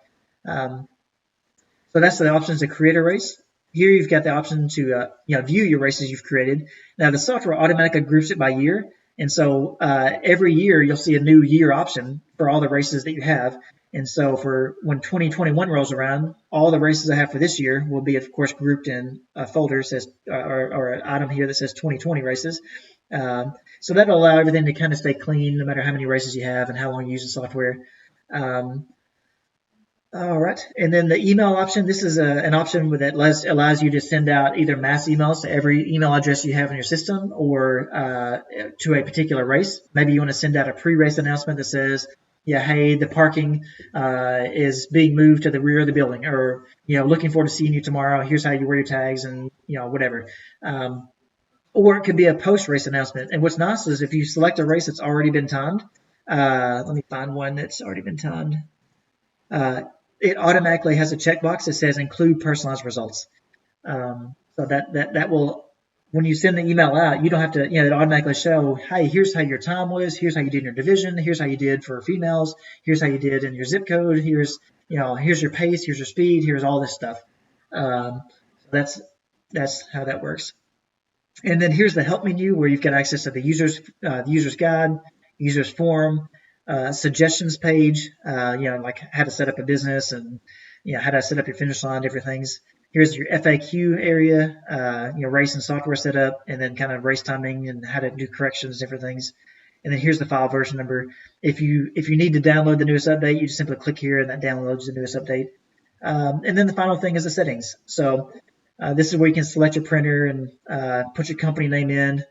So that's the options to create a race. Here you've got the option to view your races you've created. Now the software automatically groups it by year, and so every year you'll see a new year option for all the races that you have. And so for when 2021 rolls around, all the races I have for this year will be, of course, grouped in a folder that says or an item here that says 2020 races. So that'll allow everything to kind of stay clean no matter how many races you have and how long you use the software. All right, and then the email option. This is an option that allows you to send out either mass emails to every email address you have in your system, or to a particular race. Maybe you want to send out a pre-race announcement that says, hey, the parking is being moved to the rear of the building, or looking forward to seeing you tomorrow. Here's how you wear your tags, and whatever. Or it could be a post-race announcement. And what's nice is if you select a race that's already been timed. Let me find one that's already been timed. It automatically has a checkbox that says include personalized results. So that will, when you send the email out, you don't have to, it automatically show, hey, here's how your time was, here's how you did in your division, here's how you did for females, here's how you did in your zip code, here's your pace, here's your speed, here's all this stuff. That's how that works. And then here's the help menu where you've got access to the user's guide, user's forum, suggestions page, like how to set up a business and how to set up your finish line, different things. Here's your FAQ area, race and software setup, and then kind of race timing and how to do corrections, different things. And then here's the file version number. If you need to download the newest update, you just simply click here and that downloads the newest update. And then the final thing is the settings. So this is where you can select your printer and put your company name in.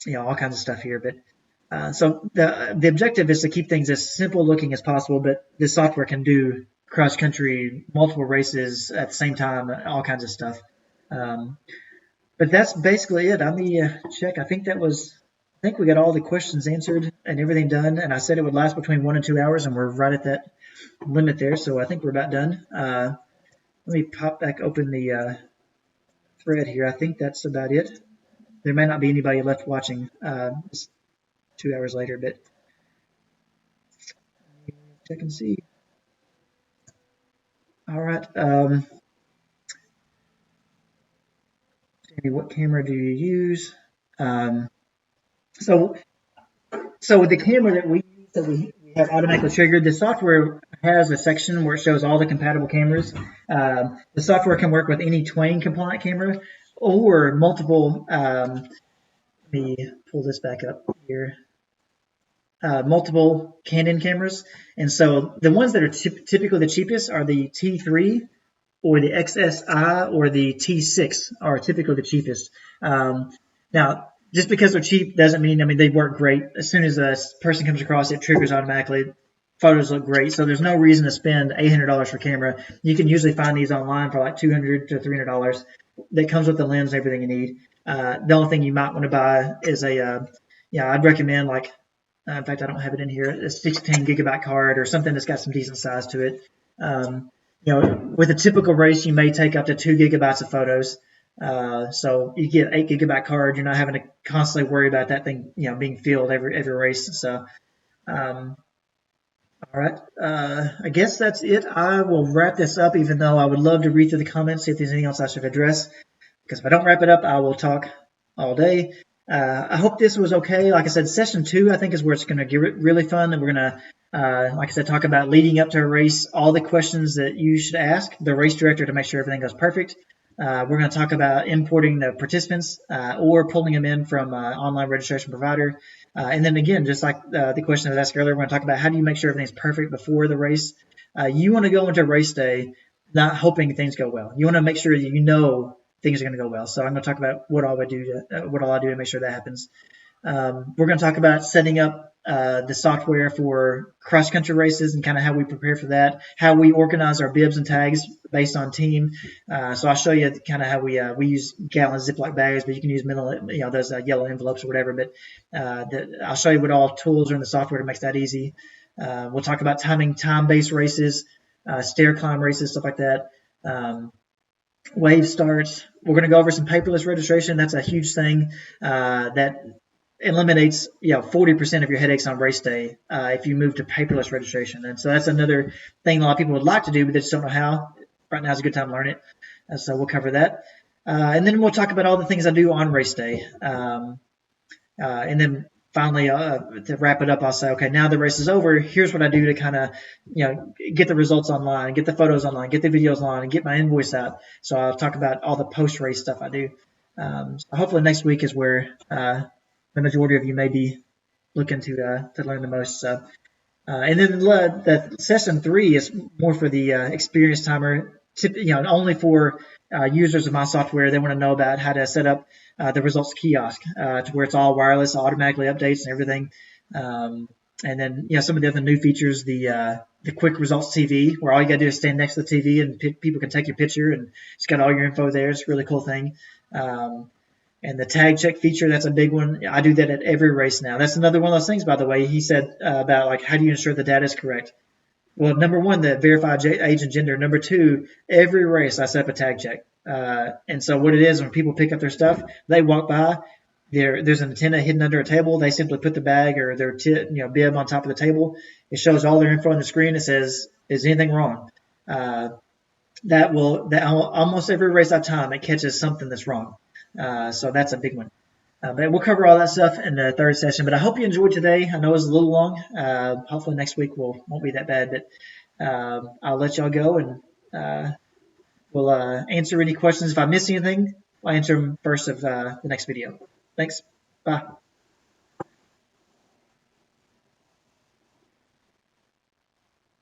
all kinds of stuff here. But so the objective is to keep things as simple looking as possible, but this software can do cross country, multiple races at the same time, all kinds of stuff. But that's basically it. Let me check. I think we got all the questions answered and everything done. And I said it would last between 1 and 2 hours, and we're right at that limit there. So I think we're about done. Let me pop back open the thread here. I think that's about it. There may not be anybody left watching 2 hours later, but check and see. All right. Jamie, what camera do you use? So with the camera that we use, that we have automatically triggered, the software has a section where it shows all the compatible cameras. The software can work with any Twain compliant camera or multiple. Let me pull this back up here. Multiple Canon cameras, and so the ones that are typically the cheapest are the T3 or the XSI or the T6 are typically the cheapest. Now, just because they're cheap doesn't mean, they work great. As soon as a person comes across, it triggers automatically. Photos look great, so there's no reason to spend $800 for camera. You can usually find these online for like $200 to $300. That comes with the lens and everything you need. The only thing you might want to buy is I'd recommend in fact, I don't have it in here, a 16 gigabyte card or something that's got some decent size to it. With a typical race, you may take up to 2 gigabytes of photos. So you get 8 gigabyte card, you're not having to constantly worry about that thing, being filled every race. So, all right. I guess that's it. I will wrap this up, even though I would love to read through the comments, see if there's anything else I should address. Because if I don't wrap it up, I will talk all day. I hope this was okay. Like I said, session 2, I think, is where it's going to get really fun. And we're going to, like I said, talk about leading up to a race, all the questions that you should ask the race director to make sure everything goes perfect. We're going to talk about importing the participants or pulling them in from an online registration provider. And then again, just like the question I was asked earlier, we're going to talk about how do you make sure everything's perfect before the race. You want to go into race day not hoping things go well. You want to make sure that things are going to go well. So I'm going to talk about what all I do to make sure that happens. We're going to talk about setting up the software for cross-country races and kind of how we prepare for that, how we organize our bibs and tags based on team. So I'll show you kind of how we use gallon Ziploc bags, but you can use those yellow envelopes or whatever. But I'll show you what all tools are in the software to make that easy. We'll talk about timing time-based races, stair climb races, stuff like that. Wave starts. We're going to go over some paperless registration. That's a huge thing that eliminates 40% of your headaches on race day if you move to paperless registration. And so that's another thing a lot of people would like to do, but they just don't know how. Right now is a good time to learn it. So we'll cover that. And then we'll talk about all the things I do on race day. And then finally, to wrap it up, I'll say, okay, now the race is over. Here's what I do to kind of, get the results online, get the photos online, get the videos online, and get my invoice out. So I'll talk about all the post-race stuff I do. So hopefully next week is where the majority of you may be looking to learn the most. So, and then the session 3 is more for the experienced timer, only for users of my software. They want to know about how to set up the results kiosk to where it's all wireless, automatically updates and everything. And then some of the other new features, the quick results TV, where all you gotta do is stand next to the TV and people can take your picture and it's got all your info there. It's a really cool thing. And the tag check feature, that's a big one. I do that at every race now. That's another one of those things, by the way. He said about how do you ensure the data is correct? Well, number one, the verified age and gender. Number 2, every race I set up a tag check. And so what it is, when people pick up their stuff, they walk by, there's an antenna hidden under a table. They simply put the bag or their bib on top of the table. It shows all their info on the screen. It says, is anything wrong? That almost every race I time, it catches something that's wrong. So that's a big one. But we'll cover all that stuff in the 3rd session. But I hope you enjoyed today. I know it was a little long. Hopefully next week won't be that bad. But I'll let y'all go and we'll answer any questions. If I miss anything, I'll answer them first of the next video. Thanks. Bye.